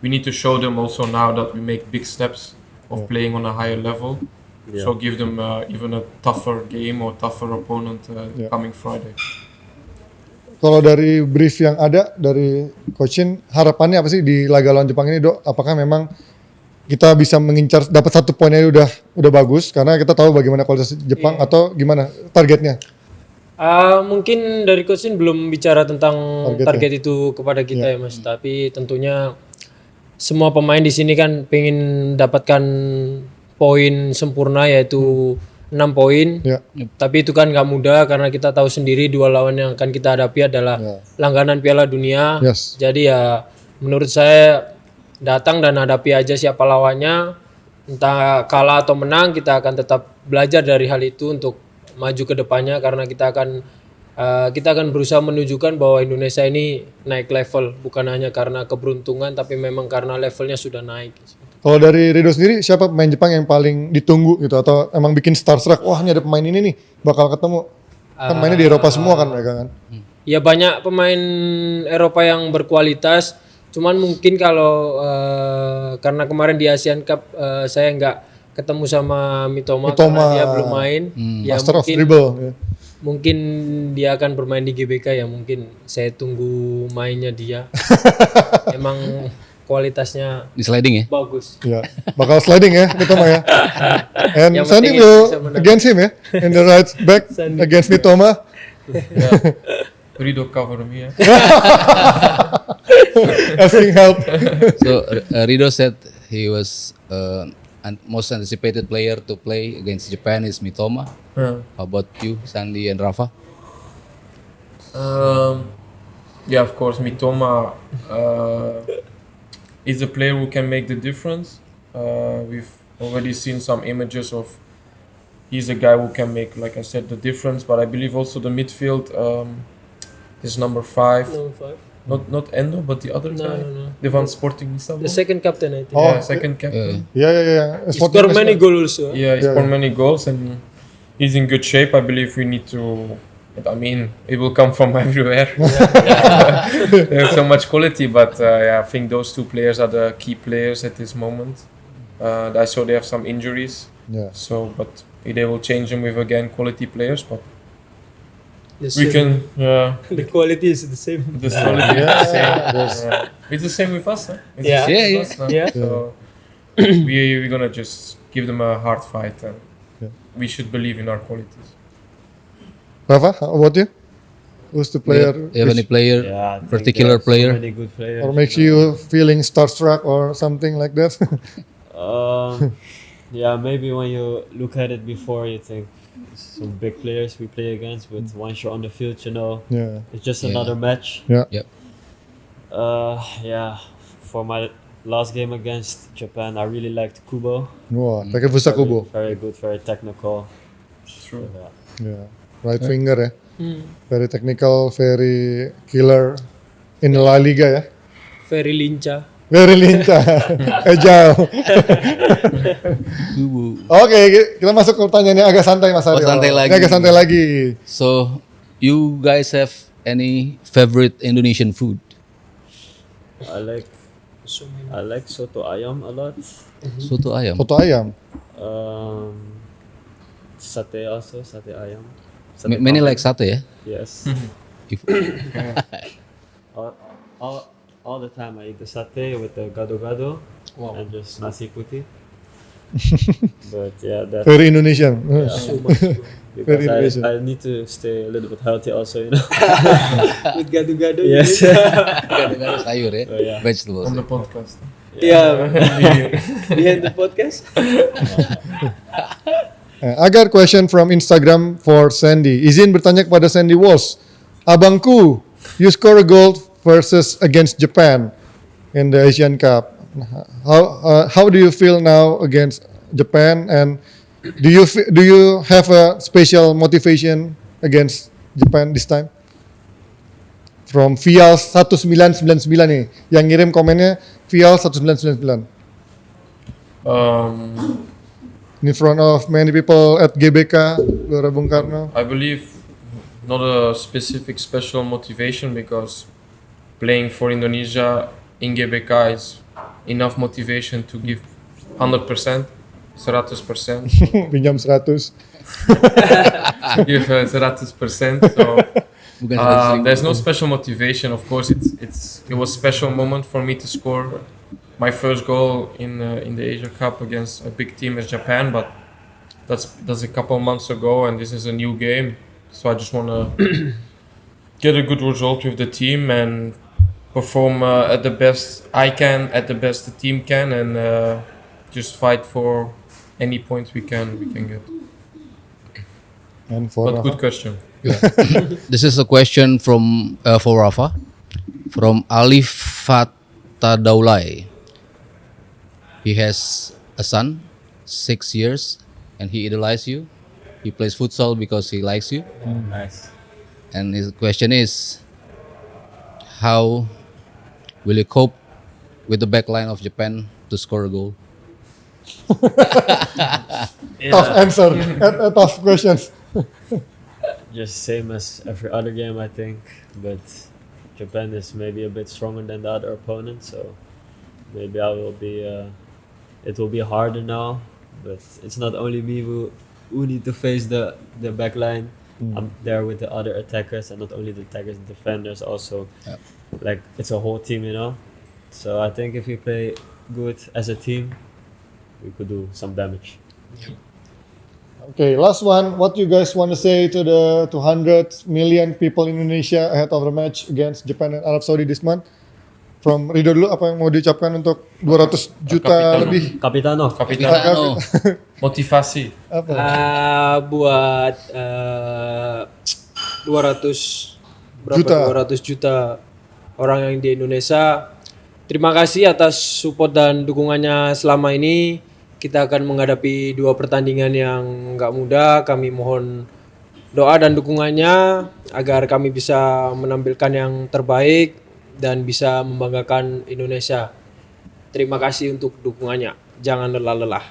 [SPEAKER 1] we need to show them also now that we make big steps of playing on a higher level.
[SPEAKER 4] Yeah.
[SPEAKER 1] So give them even a tougher game or tougher opponent coming Friday.
[SPEAKER 2] Kalau dari brief yang ada dari coachin, harapannya apa sih di laga lawan Jepang ini, Dok? Apakah memang kita bisa mengincar dapat 1 poin aja udah bagus karena kita tahu bagaimana kualitas Jepang, atau gimana targetnya?
[SPEAKER 5] Mungkin dari coachin belum bicara tentang target itu kepada kita ya Mas, tapi tentunya semua pemain di sini kan pengen dapatkan poin sempurna yaitu 6 poin.
[SPEAKER 2] Ya.
[SPEAKER 5] Tapi itu kan nggak mudah karena kita tahu sendiri 2 lawan yang akan kita hadapi adalah langganan Piala Dunia.
[SPEAKER 2] Yes.
[SPEAKER 5] Jadi ya menurut saya datang dan hadapi aja siapa lawannya. Entah kalah atau menang, kita akan tetap belajar dari hal itu untuk maju ke depannya karena kita akan kita akan berusaha menunjukkan bahwa Indonesia ini naik level, bukan hanya karena keberuntungan tapi memang karena levelnya sudah naik.
[SPEAKER 2] Kalau dari Rido sendiri, siapa pemain Jepang yang paling ditunggu gitu? Atau emang bikin starstruck, wah ini ada pemain ini nih, bakal ketemu. Kan mainnya di Eropa semua kan mereka kan?
[SPEAKER 5] Ya banyak pemain Eropa yang berkualitas, cuman mungkin kalau karena kemarin di Asian Cup saya nggak ketemu sama Mitoma karena dia belum main. Ya
[SPEAKER 2] Master of
[SPEAKER 5] mungkin,
[SPEAKER 2] dribble. Ya.
[SPEAKER 5] mungkin dia akan bermain di GBK ya, mungkin saya tunggu mainnya dia. Emang kualitasnya
[SPEAKER 3] Di sliding ya.
[SPEAKER 5] bagus.
[SPEAKER 2] Ya, bakal sliding ya, Mitoma ya. And
[SPEAKER 5] Yang
[SPEAKER 2] Sandy
[SPEAKER 5] penting
[SPEAKER 2] will
[SPEAKER 5] bisa menang.
[SPEAKER 2] against him ya, in the right back against Mitoma.
[SPEAKER 1] Rido cover me. Yeah.
[SPEAKER 2] Asking help.
[SPEAKER 3] So Rido said he was most anticipated player to play against Japan is Mitoma.
[SPEAKER 1] Yeah.
[SPEAKER 3] How about you, Sandy and Rafa?
[SPEAKER 1] Yeah, of course, Mitoma is a player who can make the difference. We've already seen some images of he's a guy who can make, like I said, the difference. But I believe also the midfield is number 5.
[SPEAKER 5] No, 5.
[SPEAKER 1] Not Endo, but the other guy,
[SPEAKER 5] no.
[SPEAKER 1] the van Sporting Lisbon.
[SPEAKER 5] The second captain I think.
[SPEAKER 2] Oh,
[SPEAKER 1] Yeah, second captain.
[SPEAKER 2] Yeah.
[SPEAKER 5] He scored many goals also.
[SPEAKER 1] Yeah, he scored many goals and he's in good shape. I believe we need to. I mean, it will come from everywhere. They have so much quality, but yeah, I think those two players are the key players at this moment. I saw they have some injuries,
[SPEAKER 2] Yeah.
[SPEAKER 1] so but they will change them with again quality players. But
[SPEAKER 5] The
[SPEAKER 1] we
[SPEAKER 5] same.
[SPEAKER 1] can,
[SPEAKER 5] The quality is the same.
[SPEAKER 1] the quality is the same. Yeah. It's the same with us, huh? It's
[SPEAKER 5] Yeah.
[SPEAKER 1] the same
[SPEAKER 3] Yeah,
[SPEAKER 1] with us, huh?
[SPEAKER 5] yeah.
[SPEAKER 1] So we're gonna just give them a hard fight, and we should believe in our qualities.
[SPEAKER 2] Rafa, how about you? Who's the player
[SPEAKER 3] You have any player,
[SPEAKER 4] Yeah, I think
[SPEAKER 3] particular
[SPEAKER 4] there are so
[SPEAKER 3] player?
[SPEAKER 4] many good players.
[SPEAKER 2] or makes you feeling starstruck or something like that?
[SPEAKER 4] Yeah, maybe when you look at it before, you think some big players we play against, but once you're on the field, you know
[SPEAKER 2] Yeah.
[SPEAKER 4] it's just
[SPEAKER 3] Yeah.
[SPEAKER 4] another match.
[SPEAKER 2] Yeah.
[SPEAKER 3] Yep.
[SPEAKER 4] Yeah, for my last game against Japan, I really liked Kubo.
[SPEAKER 2] Wah, Takefusa Kubo.
[SPEAKER 4] Very good, very technical.
[SPEAKER 1] True.
[SPEAKER 4] Yeah.
[SPEAKER 2] Yeah. Right winger ya. Very technical, very killer in La Liga ya.
[SPEAKER 5] Very lincah.
[SPEAKER 2] Very lincah, agile. Oke, kita masuk ke pertanyaan yang agak santai Mas Aryo.
[SPEAKER 3] santai
[SPEAKER 2] Ini
[SPEAKER 3] lagi.
[SPEAKER 2] agak santai lagi.
[SPEAKER 3] So you guys have any favorite Indonesian food?
[SPEAKER 4] I like soto ayam a lot.
[SPEAKER 3] Soto ayam.
[SPEAKER 2] Soto ayam.
[SPEAKER 4] Sate also, sate ayam.
[SPEAKER 3] Many like sate ya.
[SPEAKER 4] Yes.
[SPEAKER 3] If-
[SPEAKER 4] all the time I eat the satay with the gado-gado and just nasi putih. But yeah, that's
[SPEAKER 2] Very Indonesian.
[SPEAKER 4] because
[SPEAKER 2] Indonesian.
[SPEAKER 4] I need to stay a little bit healthy also, you know.
[SPEAKER 5] With gado-gado.
[SPEAKER 4] Yes.
[SPEAKER 3] Kadang-kadang sayur ya.
[SPEAKER 4] Oh, yeah.
[SPEAKER 3] Vegetables.
[SPEAKER 1] On the podcast.
[SPEAKER 5] Yeah. Behind the podcast.
[SPEAKER 2] I got question from Instagram for Sandy. Izin bertanya kepada Sandy Walsh. Abangku, you score a goal versus against Japan in the Asian Cup. How do you feel now against Japan, and do you have a special motivation against Japan this time? From Vial 1999 nih, yang ngirim komennya Vial 1999. In front of many people at GBK, Gelora Bung Karno.
[SPEAKER 1] I believe not a specific special motivation because playing for Indonesia in GBK is enough motivation to give 100%, 100%.
[SPEAKER 2] Pinjam 100.
[SPEAKER 1] Give 100%. So
[SPEAKER 3] Bukan
[SPEAKER 1] there's no special motivation. Of course, it was a special moment for me to score my first goal in the Asia Cup against a big team as Japan. But that's a couple months ago, and this is a new game. So I just want to get a good result with the team and perform at the best I can, at the best the team can, and just fight for any points we can get.
[SPEAKER 2] And for
[SPEAKER 1] But good question.
[SPEAKER 3] This is a question from for Rafa from Alif Fatadaulai. He has a son, 6 years, and he idolizes you. He plays futsal because he likes you.
[SPEAKER 4] Nice.
[SPEAKER 3] And his question is, how will you cope with the back line of Japan to score a goal?
[SPEAKER 2] Tough answer, tough questions.
[SPEAKER 4] Just same as every other game, I think. But Japan is maybe a bit stronger than the other opponent, so maybe I will be. It will be harder now, but it's not only me who need to face the back line. I'm there with the other attackers, and not only the attackers, the defenders also.
[SPEAKER 3] Yep.
[SPEAKER 4] Like it's a whole team, you know. So I think if we play good as a team, we could do some damage.
[SPEAKER 2] Okay, last one. What you guys want to say to the 200 million people in Indonesia ahead of the match against Japan and Arab Saudi this month? From Rido dulu, apa yang mau diucapkan untuk 200 juta
[SPEAKER 1] Kapitano.
[SPEAKER 2] lebih?
[SPEAKER 4] Capitano.
[SPEAKER 1] Kapitano. Motivasi.
[SPEAKER 2] Apa?
[SPEAKER 5] Buat 200
[SPEAKER 2] Juta.
[SPEAKER 5] 200 juta orang yang di Indonesia. Terima kasih atas support dan dukungannya selama ini. Kita akan menghadapi 2 pertandingan yang nggak mudah. Kami mohon doa dan dukungannya agar kami bisa menampilkan yang terbaik dan bisa membanggakan Indonesia. Terima kasih untuk dukungannya. Jangan lelah-lelah.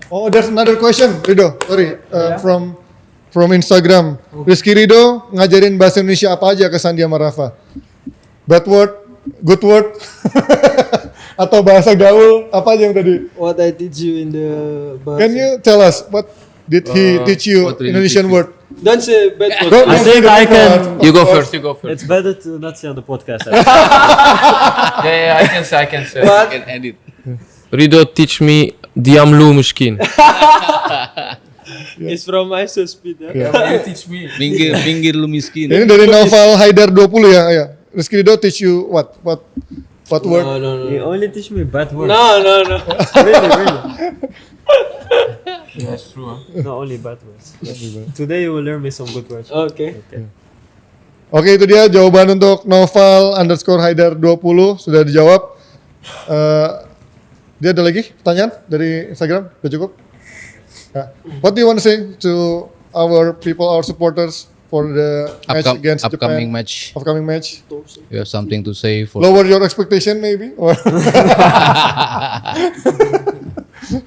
[SPEAKER 2] Oh, there's another question, Rido. Sorry, from Instagram. Rizky Rido ngajarin bahasa Indonesia apa aja ke Sandi sama Rafa? Bad word, good word, atau bahasa gaul, apa aja yang tadi?
[SPEAKER 5] What I teach you in the
[SPEAKER 2] Can you tell us what did he teach you
[SPEAKER 3] what did he
[SPEAKER 2] Indonesian
[SPEAKER 3] teach you?
[SPEAKER 2] word?
[SPEAKER 5] Don't say bad word.
[SPEAKER 2] Don't
[SPEAKER 4] I
[SPEAKER 2] say
[SPEAKER 4] think
[SPEAKER 2] the
[SPEAKER 4] I
[SPEAKER 2] bad
[SPEAKER 4] can.
[SPEAKER 2] word.
[SPEAKER 1] You go first. You go first.
[SPEAKER 4] It's better to not say on the podcast.
[SPEAKER 1] Yeah, I can say. I can say.
[SPEAKER 3] I can edit.
[SPEAKER 1] Rido teach me diam lu miskin.
[SPEAKER 5] It's from ISO speed.
[SPEAKER 1] You teach me.
[SPEAKER 3] Pinggir lu miskin.
[SPEAKER 2] Ini dari Novel Haidar 20 ya, ya. Rizky Rido teach you what word?
[SPEAKER 5] No.
[SPEAKER 4] You only teach me bad words.
[SPEAKER 5] No.
[SPEAKER 4] Really.
[SPEAKER 1] That's true. Huh?
[SPEAKER 4] Not only bad words. Today you will learn me some good words.
[SPEAKER 5] Okay.
[SPEAKER 2] Oke, itu dia jawaban untuk Novel _Haidar 20 sudah dijawab. Dia ada lagi pertanyaan dari Instagram? Udah cukup? Nah, what do you want to say to our people, our supporters for the match against
[SPEAKER 3] Upcoming
[SPEAKER 2] Japan?
[SPEAKER 3] match.
[SPEAKER 2] Upcoming match.
[SPEAKER 3] You have something to say for
[SPEAKER 2] Lower your expectation maybe? Or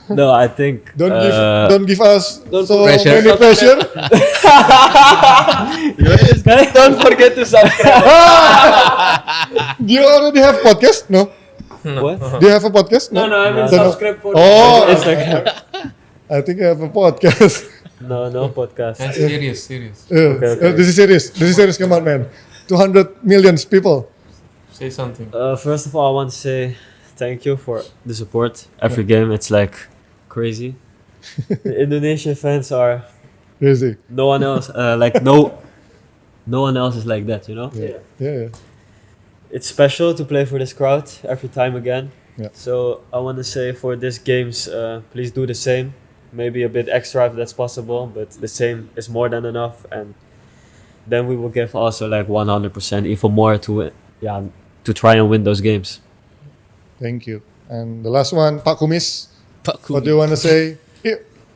[SPEAKER 4] No, I think.
[SPEAKER 2] don't give us so
[SPEAKER 3] pressure.
[SPEAKER 2] many pressure.
[SPEAKER 5] Don't forget to subscribe.
[SPEAKER 2] Do you already have podcast? No.
[SPEAKER 4] What?
[SPEAKER 2] Do you have a podcast?
[SPEAKER 5] No, I mean
[SPEAKER 2] Don't know.
[SPEAKER 5] subscribe for.
[SPEAKER 2] Oh,
[SPEAKER 4] Instagram.
[SPEAKER 2] I think I have a podcast.
[SPEAKER 4] No podcast.
[SPEAKER 1] And serious.
[SPEAKER 4] Okay.
[SPEAKER 2] This is serious. This is serious. Come on, man. 200 million people.
[SPEAKER 1] Say something.
[SPEAKER 4] First of all, I want to say thank you for the support. Every game, it's like crazy. The Indonesian fans are
[SPEAKER 2] Crazy.
[SPEAKER 4] no one else. No one else is like that. You know.
[SPEAKER 2] Yeah.
[SPEAKER 4] It's special to play for this crowd every time again.
[SPEAKER 2] Yeah.
[SPEAKER 4] So I want to say for these games, please do the same. Maybe a bit extra if that's possible, but the same is more than enough. And then we will give also like 100%, even more to try and win those games.
[SPEAKER 2] Thank you. And the last one, Pak Kumis.
[SPEAKER 3] Pak
[SPEAKER 2] What do you want to say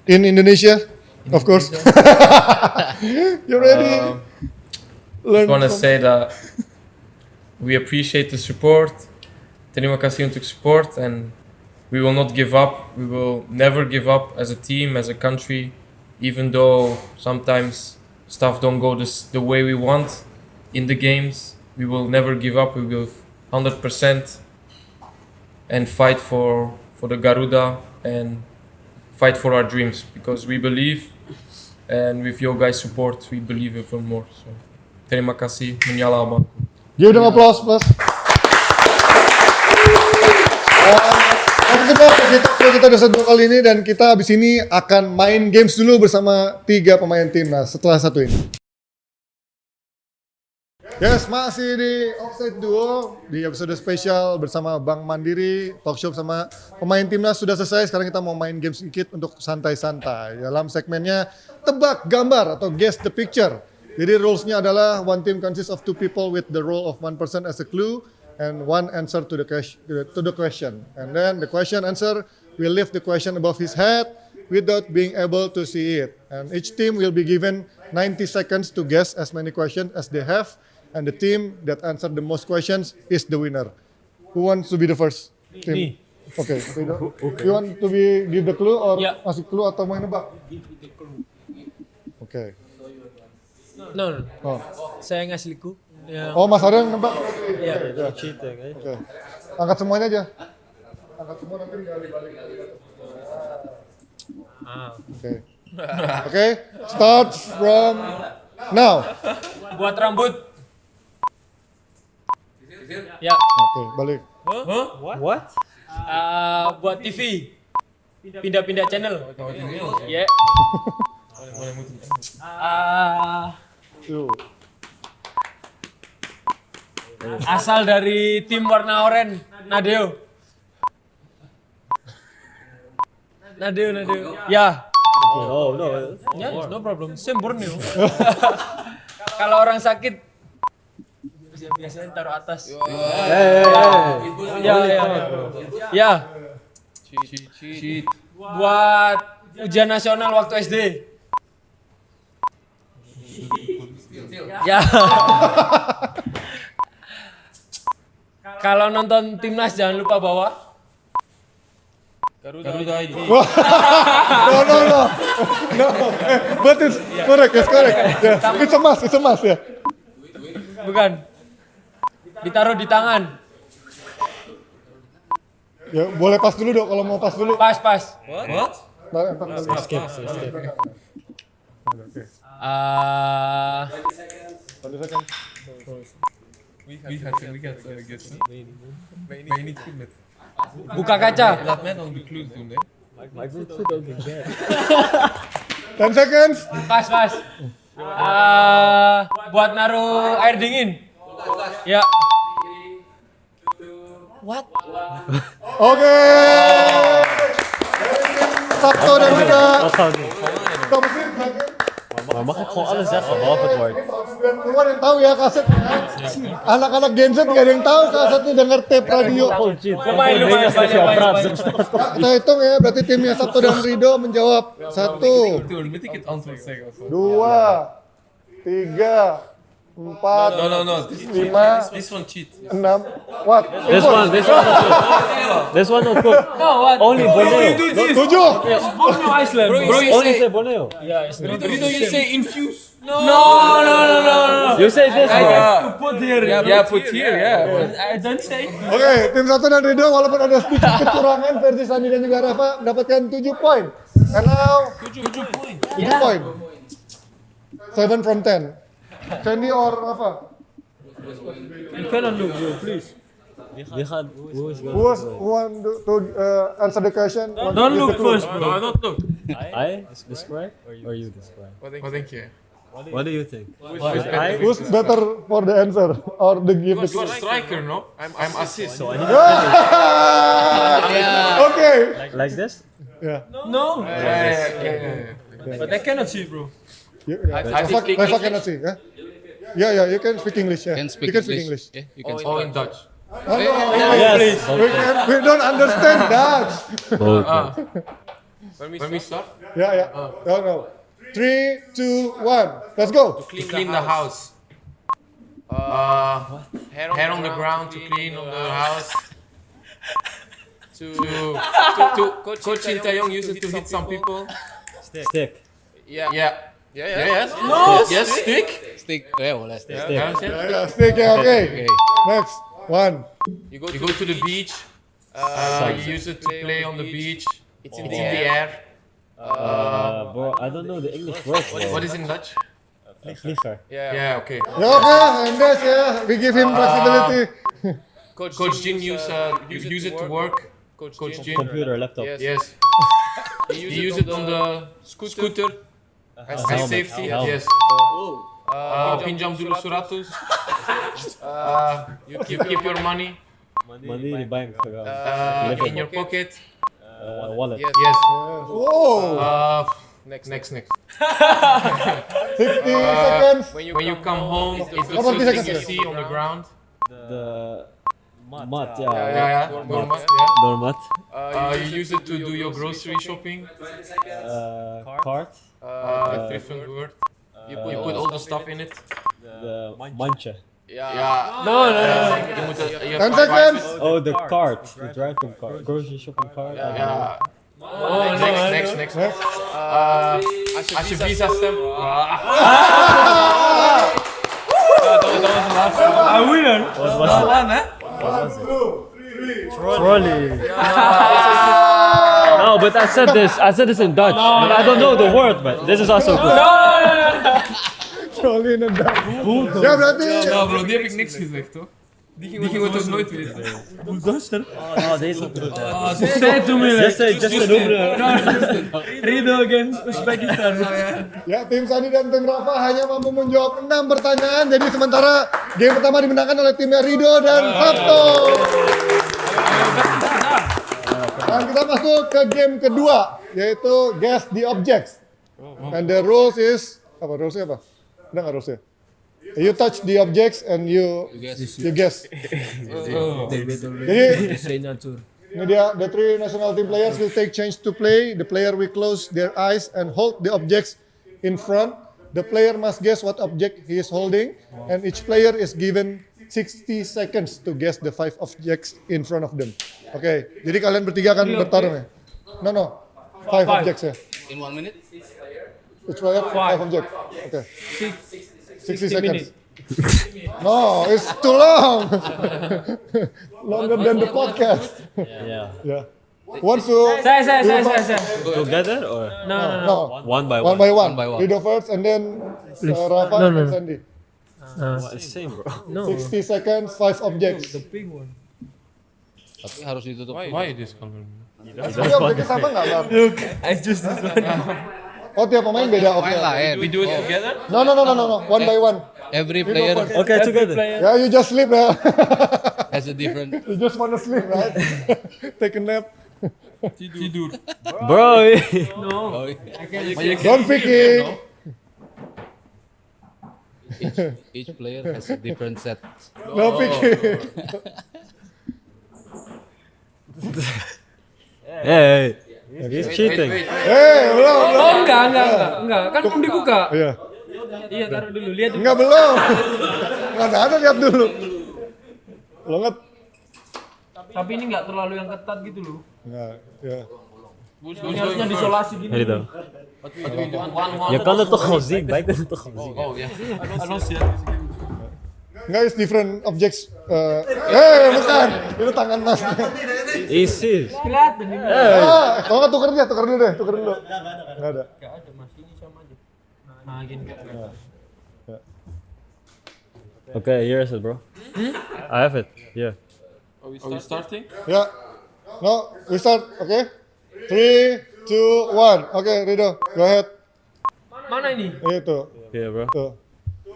[SPEAKER 2] in Indonesia? Of course. You already learned.
[SPEAKER 1] Just want to
[SPEAKER 2] from-
[SPEAKER 1] say that we appreciate the support. Terima kasih untuk support, and we will not give up. We will never give up as a team, as a country, even though sometimes stuff don't go the way we want in the games. We will never give up. We will 100% and fight for the Garuda and fight for our dreams, because we believe, and with your guys' support, we believe even more. So, terima kasih, menyala abangku.
[SPEAKER 2] Give them applause, plus. Kita udah satu kali ini dan kita abis ini akan main games dulu bersama 3 pemain timnas setelah satu ini. Yes, masih di Offside Duo di episode spesial bersama Bank Mandiri, talkshow sama pemain timnas sudah selesai. Sekarang kita mau main games sedikit untuk santai-santai. Dalam segmennya tebak gambar atau guess the picture. Jadi rules-nya adalah one team consists of 2 people with the role of one person as a clue and one answer to the question. And then the question answer, we lift the question above his head without being able to see it. And each team will be given 90 seconds to guess as many questions as they have, and the team that answer the most questions is the winner. Who wants to be the first team?
[SPEAKER 5] Me.
[SPEAKER 2] Okay. You want to give the clue or
[SPEAKER 5] Yeah.
[SPEAKER 2] kasih clue atau mau nebak? Okay.
[SPEAKER 5] No.
[SPEAKER 2] Oh.
[SPEAKER 5] Saya ngasih liku. Ya.
[SPEAKER 2] Oh, Mas Aryan nebak.
[SPEAKER 5] Iya.
[SPEAKER 2] Okay.
[SPEAKER 4] Cheating, eh?
[SPEAKER 2] Oke. Angkat semuanya aja. Angkat semua nanti tinggal dibalik. Oke. Oke, start from now.
[SPEAKER 5] Buat rambut. Ya.
[SPEAKER 2] Oke, balik.
[SPEAKER 4] What?
[SPEAKER 5] Buat TV. Pindah-pindah channel. Ya.
[SPEAKER 2] Tuh.
[SPEAKER 5] Asal dari tim warna oranye. Nadeo. Ya.
[SPEAKER 4] Oh, no.
[SPEAKER 5] Ya, no problem. Same Borneo. Kalau orang sakit biasanya taruh atas. Ya.
[SPEAKER 1] Cheat.
[SPEAKER 5] Buat ujian nasional waktu SD. Ya. Kalau nonton timnas jangan lupa bawa.
[SPEAKER 1] Garuda ID.
[SPEAKER 2] No. But it's correct. Yeah. It's a must, ya.
[SPEAKER 5] Bukan. Ditaruh di tangan.
[SPEAKER 2] Ya, boleh pas dulu dong kalau mau pas dulu.
[SPEAKER 5] Pas.
[SPEAKER 1] What?
[SPEAKER 2] Skip.
[SPEAKER 1] We had to guess. Many team.
[SPEAKER 5] Buka kaca.
[SPEAKER 1] Laat mij dan de clues doen, hè.
[SPEAKER 4] My group food don't get bad.
[SPEAKER 2] 10 seconds.
[SPEAKER 5] Pas. Buat naruh air dingin. Ya. What?
[SPEAKER 2] Oke. Sabto dan Rida. Top sih.
[SPEAKER 4] Maar mag ik gewoon alles zeggen, behalve het woord?
[SPEAKER 2] Lu ada yang tahu ya kaset? Anak-anak Gen Z nggak ada yang tahu kasetnya denger tape radio.
[SPEAKER 5] Lumayan.
[SPEAKER 2] Kita hitung ya, berarti timnya Sabto dan Rido menjawab 1,
[SPEAKER 1] Toen moet ik het antwoord zeggen. Of wat?
[SPEAKER 2] 2, 3, 4,
[SPEAKER 1] No.
[SPEAKER 2] 5,
[SPEAKER 1] This one cheat.
[SPEAKER 2] 6. What?
[SPEAKER 4] This one not good.
[SPEAKER 5] No, what?
[SPEAKER 4] Only Borneo.
[SPEAKER 2] 7.
[SPEAKER 5] Borneo Iceland.
[SPEAKER 4] Only say Borneo.
[SPEAKER 1] Rido, you say infuse.
[SPEAKER 5] No.
[SPEAKER 4] You say this one.
[SPEAKER 5] Put here.
[SPEAKER 1] Yeah, put here, yeah.
[SPEAKER 5] I don't say.
[SPEAKER 2] Oke, tim Sabto dan Rido walaupun ada sedikit kecurangan versi Sandi dan juga Rafa mendapatkan 7 poin. And now 7 poin. 7 from 10. Sandy or Rafa?
[SPEAKER 5] You cannot look, bro, please.
[SPEAKER 2] Who want to answer the question?
[SPEAKER 5] Don't look first, bro.
[SPEAKER 1] No, not look.
[SPEAKER 4] I describe or you describe?
[SPEAKER 1] Wat denk je?
[SPEAKER 4] What do you think?
[SPEAKER 2] Who's better for the answer or the give the
[SPEAKER 1] You're a striker, no? I'm assist.
[SPEAKER 4] So I need
[SPEAKER 2] Okay.
[SPEAKER 4] like this?
[SPEAKER 2] Yeah.
[SPEAKER 5] No.
[SPEAKER 1] Yeah.
[SPEAKER 5] But I cannot see, bro.
[SPEAKER 2] Rafa cannot see, yeah? Yeah, you can speak English, yeah.
[SPEAKER 3] You
[SPEAKER 2] can speak English.
[SPEAKER 3] Yeah, you can
[SPEAKER 1] Oh, in Dutch.
[SPEAKER 4] Yes.
[SPEAKER 2] We don't understand Dutch.
[SPEAKER 1] When we start?
[SPEAKER 2] Yeah. No. 3, 2, 1. Let's go.
[SPEAKER 1] Clean the house. Hair on the ground to clean on the house. To Coach Shin Tae-yong used it to hit some people.
[SPEAKER 4] Stick.
[SPEAKER 1] Yeah. Yes. No. Yes. Stick.
[SPEAKER 3] Stick. Yeah, boleh stick.
[SPEAKER 1] Yeah.
[SPEAKER 2] Yeah, stick, yeah, okay. Next. 1.
[SPEAKER 1] You go to the beach. You use it to play on the beach. It's in the air.
[SPEAKER 4] Bro, I don't know the English word.
[SPEAKER 1] What is in Dutch?
[SPEAKER 4] Vlieger.
[SPEAKER 1] Yeah. Okay.
[SPEAKER 2] Yeah, okay, and that's, yeah, we give him flexibility.
[SPEAKER 1] Coach Jin use it to work. Coach Jin.
[SPEAKER 4] Computer, laptop.
[SPEAKER 1] Yes. He use it on the scooter. As safety.
[SPEAKER 4] Helmet.
[SPEAKER 1] Yes. Pinjam dulu 100. You keep your money
[SPEAKER 4] Money in the bank.
[SPEAKER 1] in your pocket.
[SPEAKER 4] Wallet.
[SPEAKER 1] Yes.
[SPEAKER 2] Whoa.
[SPEAKER 1] Next.
[SPEAKER 2] 60 seconds.
[SPEAKER 1] When you come home, it's the
[SPEAKER 2] How about
[SPEAKER 1] first thing
[SPEAKER 2] this
[SPEAKER 1] you
[SPEAKER 2] second?
[SPEAKER 1] see on the ground.
[SPEAKER 4] The Mat,
[SPEAKER 1] Yeah, doormat. Yeah.
[SPEAKER 4] Doormat.
[SPEAKER 1] You use it to do your grocery shopping.
[SPEAKER 4] Cart.
[SPEAKER 1] Different word. You put all the stuff in it.
[SPEAKER 4] The mancha.
[SPEAKER 1] Yeah.
[SPEAKER 5] No.
[SPEAKER 1] You moet het- je
[SPEAKER 2] 10
[SPEAKER 1] hebt
[SPEAKER 2] seconds.
[SPEAKER 4] Oh, the cart. The driving cart. Grocery shopping cart.
[SPEAKER 1] Ja. Next. Als je visa stemt.
[SPEAKER 4] Trolley. No, but I said this in Dutch. But I don't know the word, but this is also good.
[SPEAKER 2] Trolley inderdaad. Ja, berarti
[SPEAKER 1] Ja bro, die heb ik niks gezegd toch? Die gingen we toch nooit weten.
[SPEAKER 5] Rido against Uzbekistan.
[SPEAKER 2] ya tim Sandi dan tim Rafa hanya mampu menjawab 6 pertanyaan. Jadi sementara game pertama dimenangkan oleh timnya Rido dan Sabto. Dan kita masuk ke game kedua, yaitu Guess the Objects. And the rules is apa? Rulesnya apa? Ada nggak rulesnya? You touch the objects and you guess. Jadi ini dia, the three national team players will take change to play. The player will close their eyes and hold the objects in front. The player must guess what object he is holding, and each player is given 60 seconds to guess the 5 objects in front of them. Oke, jadi kalian bertiga akan bertarung ya? No, 5 objects ya.
[SPEAKER 3] In 1 minute?
[SPEAKER 2] Each player 5 objects. Oke. 60 seconds. No, it's too long. Longer than the podcast. Yeah. Once you
[SPEAKER 5] Saya.
[SPEAKER 4] Together or
[SPEAKER 2] no,
[SPEAKER 4] one by
[SPEAKER 2] one
[SPEAKER 4] one?
[SPEAKER 2] by one.
[SPEAKER 3] One by one.
[SPEAKER 2] Rido first and then Rafa and Sandy.
[SPEAKER 4] It's same, bro.
[SPEAKER 2] 60 seconds, 5 objects.
[SPEAKER 3] Tapi harus ditutup.
[SPEAKER 1] Why this color?
[SPEAKER 2] Tapi objeknya sama nggak, Lar? Oh, tiap pemain beda
[SPEAKER 3] Main
[SPEAKER 2] objek.
[SPEAKER 3] lain.
[SPEAKER 1] We do it together?
[SPEAKER 2] No, one by one.
[SPEAKER 3] Every player
[SPEAKER 4] Okay, together.
[SPEAKER 2] Yeah, you just sleep ya.
[SPEAKER 3] has a different.
[SPEAKER 2] You just wanna sleep, right? Take a nap.
[SPEAKER 1] Tidur.
[SPEAKER 4] Bro,
[SPEAKER 3] Oh,
[SPEAKER 2] Don't picky.
[SPEAKER 3] each player has a different set.
[SPEAKER 2] No picky.
[SPEAKER 4] hey, he's cheating.
[SPEAKER 2] Belum.
[SPEAKER 5] Oh enggak. Kan belum dibuka.
[SPEAKER 2] Iya.
[SPEAKER 5] Iya, taruh dulu. Lihat.
[SPEAKER 2] Enggak belum. Enggak ada, lihat dulu. Lo nget?
[SPEAKER 5] Tapi ini enggak terlalu yang ketat gitu loh.
[SPEAKER 2] Enggak, ya.
[SPEAKER 5] Ini harusnya disolasi gini.
[SPEAKER 4] Weet je dan? Je kan het toch gewoon zien, wij kunnen het toch gewoon zien.
[SPEAKER 1] Oh yeah.
[SPEAKER 2] Enggak, it's different objects. Bukan. Itu tangan mas.
[SPEAKER 4] Easy.
[SPEAKER 5] Kelihatan ini.
[SPEAKER 2] Kalau nggak tuker dulu deh. Enggak ada.
[SPEAKER 5] Enggak ada, Mas. Ini sama aja. Nah, gini.
[SPEAKER 4] Okay, here is it, bro. I have it. Yeah.
[SPEAKER 1] Are we starting?
[SPEAKER 2] Ya. No, we start. Oke. 3, 2, 1. Oke, Rido. Go ahead.
[SPEAKER 5] Mana ini?
[SPEAKER 2] Itu.
[SPEAKER 4] Yeah, bro.
[SPEAKER 2] Tuh.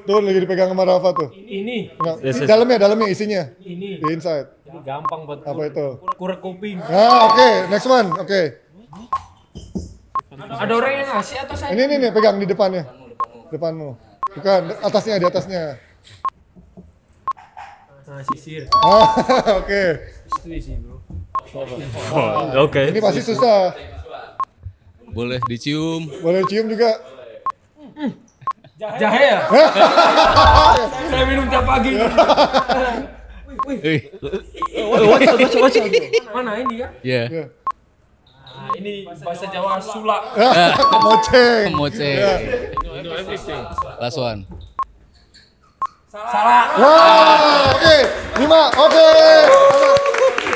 [SPEAKER 2] Tuh lagi dipegang sama Rafa tuh.
[SPEAKER 5] Ini.
[SPEAKER 2] Nah,
[SPEAKER 4] This is-
[SPEAKER 2] dalamnya isinya.
[SPEAKER 5] Ini.
[SPEAKER 2] Di inside.
[SPEAKER 5] Ini gampang buat
[SPEAKER 2] Apa itu?
[SPEAKER 5] kurek kuping.
[SPEAKER 2] Nah, oke. Next one. Oke.
[SPEAKER 5] Ada orang yang ngasih atau saya?
[SPEAKER 2] Ini pegang di depannya. Depanmu. Bukan, di atasnya.
[SPEAKER 5] Nah, sisir.
[SPEAKER 2] Oke.
[SPEAKER 5] Itu sih, Bro.
[SPEAKER 4] Okay.
[SPEAKER 2] Ini pasti susah.
[SPEAKER 3] Boleh dicium.
[SPEAKER 2] Boleh cium juga.
[SPEAKER 5] Jahe ya? Saya minum tiap pagi.
[SPEAKER 4] Watch out.
[SPEAKER 5] Mana ini ya?
[SPEAKER 3] Yeah.
[SPEAKER 2] Ya.
[SPEAKER 5] Nah, ini bahasa Jawa sulak.
[SPEAKER 2] Moceng.
[SPEAKER 3] Moce.
[SPEAKER 2] Ya.
[SPEAKER 3] Last one.
[SPEAKER 5] Salah.
[SPEAKER 2] Wah, oke. 5, oke.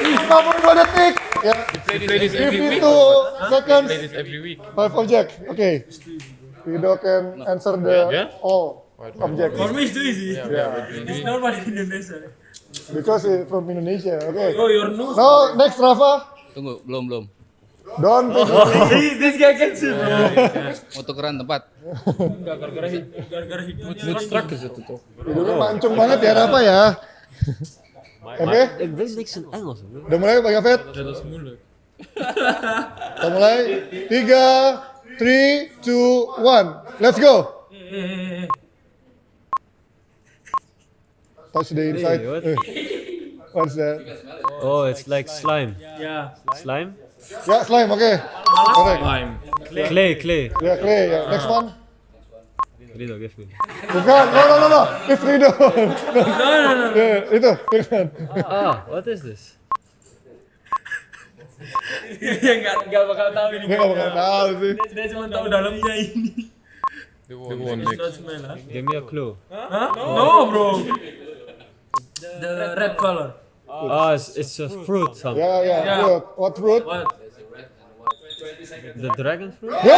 [SPEAKER 2] 52 detik. Ya.
[SPEAKER 1] Play this every week.
[SPEAKER 2] 52 seconds.
[SPEAKER 1] Play this every week.
[SPEAKER 2] 5 object. Oke. Rido can answer the all objects.
[SPEAKER 5] Me itu easy.
[SPEAKER 2] Yeah.
[SPEAKER 5] It's normal in Indonesia.
[SPEAKER 2] Because it's from Indonesia. Oke.
[SPEAKER 5] Oh, your nose.
[SPEAKER 2] Now next Rafa.
[SPEAKER 3] Tunggu, belum.
[SPEAKER 2] Don't
[SPEAKER 5] This guy can see, bro.
[SPEAKER 3] Mau tukeran tempat.
[SPEAKER 5] Enggak, gara-gara hidup.
[SPEAKER 2] dulu mancung banget ya Rafa ya. Oke.
[SPEAKER 4] Ik weet niks in Engels, bro.
[SPEAKER 2] Udah mulai Bang Yafet?
[SPEAKER 1] Dat is moeilijk.
[SPEAKER 2] Kita mulai. 3, 2, 1. Let's go. Touch the inside.
[SPEAKER 4] Hey, what?
[SPEAKER 2] What's that?
[SPEAKER 4] Oh, it's like slime. Slime?
[SPEAKER 2] Ya, slime, oke. Correct.
[SPEAKER 1] Lime.
[SPEAKER 4] Clay.
[SPEAKER 2] Ya, clay. Ya. Next one.
[SPEAKER 4] Rido, give me.
[SPEAKER 2] Bukan, no. It's Rido. No. Ya, itu, bukan.
[SPEAKER 4] What is this?
[SPEAKER 5] Dia nggak bakal tahu ini.
[SPEAKER 2] Dia nggak bakal tahu sih.
[SPEAKER 5] Dia cuma tahu dalamnya ini.
[SPEAKER 1] The one next.
[SPEAKER 4] Give me a clue.
[SPEAKER 5] No, bro. The red color.
[SPEAKER 4] It's a fruit. Something.
[SPEAKER 2] Ya, fruit. What fruit?
[SPEAKER 4] The dragon fruit?
[SPEAKER 2] Ya,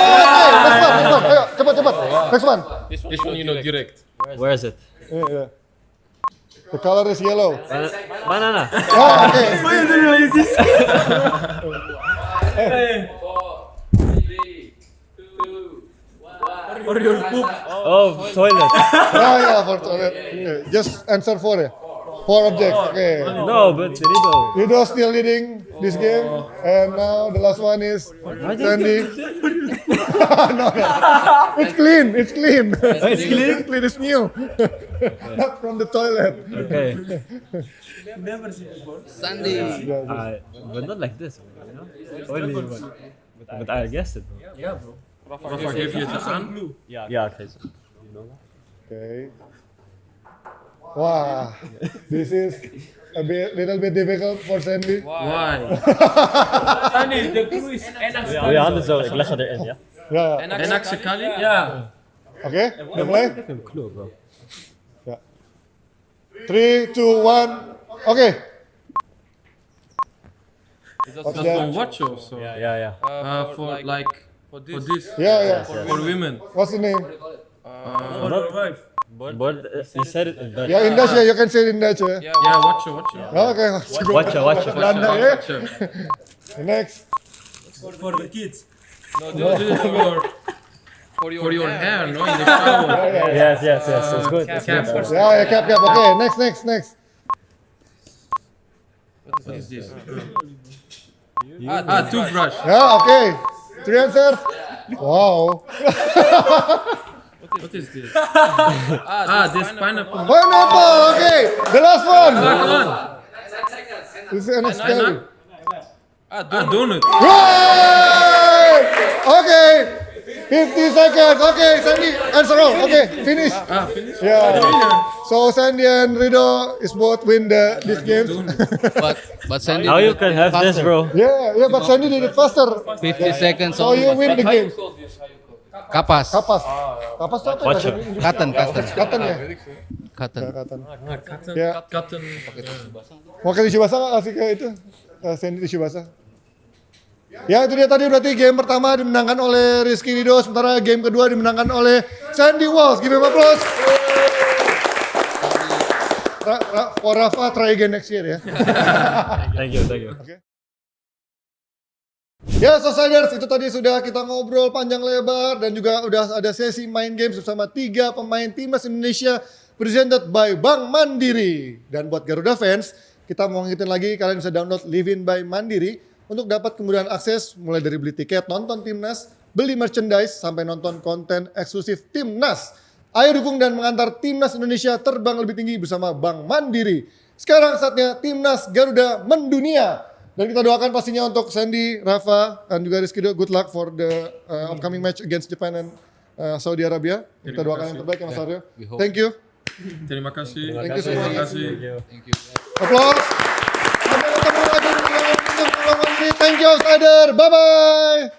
[SPEAKER 2] next one. Ayo, cepat. Next one.
[SPEAKER 1] This one you know direct.
[SPEAKER 4] Where is it?
[SPEAKER 2] Yeah. The color is yellow.
[SPEAKER 4] Banana.
[SPEAKER 2] Oh, oke.
[SPEAKER 5] For your poop.
[SPEAKER 4] Oh, toilet.
[SPEAKER 2] Ya, for toilet. Okay. Just answer 4 ya. 4 objects. Oke.
[SPEAKER 4] No, but Rido.
[SPEAKER 2] Rido still leading this game, and now the last one is Sandy. No. It's clean.
[SPEAKER 4] It's clean?
[SPEAKER 2] It's new. Not from the toilet.
[SPEAKER 4] Okay.
[SPEAKER 5] Never seen before.
[SPEAKER 3] Sandy.
[SPEAKER 4] But not like this. You know? Only one. But I guessed it.
[SPEAKER 5] Yeah, bro.
[SPEAKER 1] Rafa gave you the an.
[SPEAKER 4] Yeah, okay.
[SPEAKER 2] Okay. Wah, this is a little bit difficult for Sandy.
[SPEAKER 1] Why?
[SPEAKER 5] Tadi, the clue is enak sekali.
[SPEAKER 4] Ja, handen zo. Ik leg het erin, ja?
[SPEAKER 2] Ya.
[SPEAKER 1] Enak sekali?
[SPEAKER 5] Ya.
[SPEAKER 2] Oke, udah mulai?
[SPEAKER 4] Give him a clue, bro.
[SPEAKER 2] 3, 2, 1. Oke. What's
[SPEAKER 1] That's
[SPEAKER 2] that?
[SPEAKER 1] for watch also.
[SPEAKER 4] Yeah.
[SPEAKER 1] For like for this.
[SPEAKER 2] Yeah.
[SPEAKER 1] For women.
[SPEAKER 2] What's the name?
[SPEAKER 4] But he said it in Dutch.
[SPEAKER 2] Ya, in Dutch ya. You can say it in Dutch ya.
[SPEAKER 1] Yeah, watch.
[SPEAKER 2] Oke,
[SPEAKER 4] Watch.
[SPEAKER 2] Belanda ya. Next.
[SPEAKER 5] For the kids.
[SPEAKER 1] No, this is for your hair, no, in the shower.
[SPEAKER 4] Yes. It's good. It's
[SPEAKER 1] Cap.
[SPEAKER 4] good.
[SPEAKER 2] Ya, cap. Oke, next.
[SPEAKER 1] What is this? Toothbrush.
[SPEAKER 2] Ya, oke. 3 answers. Wow.
[SPEAKER 1] What is this? This pineapple.
[SPEAKER 2] Pineapple, oke. The last one.
[SPEAKER 1] Come on.
[SPEAKER 2] This is enak sekali.
[SPEAKER 1] Donut.
[SPEAKER 2] Right! Okay. 50 seconds. Okay, Sandy, answer all. Okay, finish.
[SPEAKER 1] Finish.
[SPEAKER 2] Yeah. So Sandy and Rido is both win this game.
[SPEAKER 3] But Sandy
[SPEAKER 4] How you
[SPEAKER 3] did
[SPEAKER 4] can
[SPEAKER 3] it
[SPEAKER 4] have this,
[SPEAKER 3] faster.
[SPEAKER 4] bro?
[SPEAKER 2] Yeah, but Sandy did it faster.
[SPEAKER 3] 50 seconds
[SPEAKER 2] So you
[SPEAKER 3] only.
[SPEAKER 2] win the game.
[SPEAKER 3] Kapas.
[SPEAKER 2] Kapas itu apa?
[SPEAKER 4] Watch
[SPEAKER 2] ya?
[SPEAKER 4] out.
[SPEAKER 3] Cotton.
[SPEAKER 2] Cotton ya?
[SPEAKER 3] Cotton.
[SPEAKER 2] Cotton. Ya.
[SPEAKER 1] Cotton.
[SPEAKER 2] Mau ke tisu basah nggak kasih ke itu? Sandy tisu basah. Ya itu dia tadi berarti game pertama dimenangkan oleh Rizky Rido, sementara game kedua dimenangkan oleh Sandy Walls. Give him applause. For Rafa, try again next year ya.
[SPEAKER 4] Thank you.
[SPEAKER 2] Ya, Socieders, itu tadi sudah kita ngobrol panjang lebar dan juga udah ada sesi main games bersama 3 pemain Timnas Indonesia presented by Bank Mandiri. Dan buat Garuda fans, kita mau ngingetin lagi kalian bisa download Live In by Mandiri untuk dapat kemudahan akses mulai dari beli tiket nonton Timnas, beli merchandise, sampai nonton konten eksklusif Timnas. Ayo dukung dan mengantar Timnas Indonesia terbang lebih tinggi bersama Bank Mandiri. Sekarang saatnya Timnas Garuda mendunia. Dan kita doakan pastinya untuk Sandy, Rafa, dan juga Rizky, good luck for the upcoming match against Japan and Saudi Arabia. Kita doakan yang terbaik ya Mas Aryo. Thank you.
[SPEAKER 1] Terima kasih.
[SPEAKER 2] Thank you so much.
[SPEAKER 3] Thank you.
[SPEAKER 2] Applause. Sampai ketemu lagi di video berikutnya. Thank you, Outsider. Bye-bye.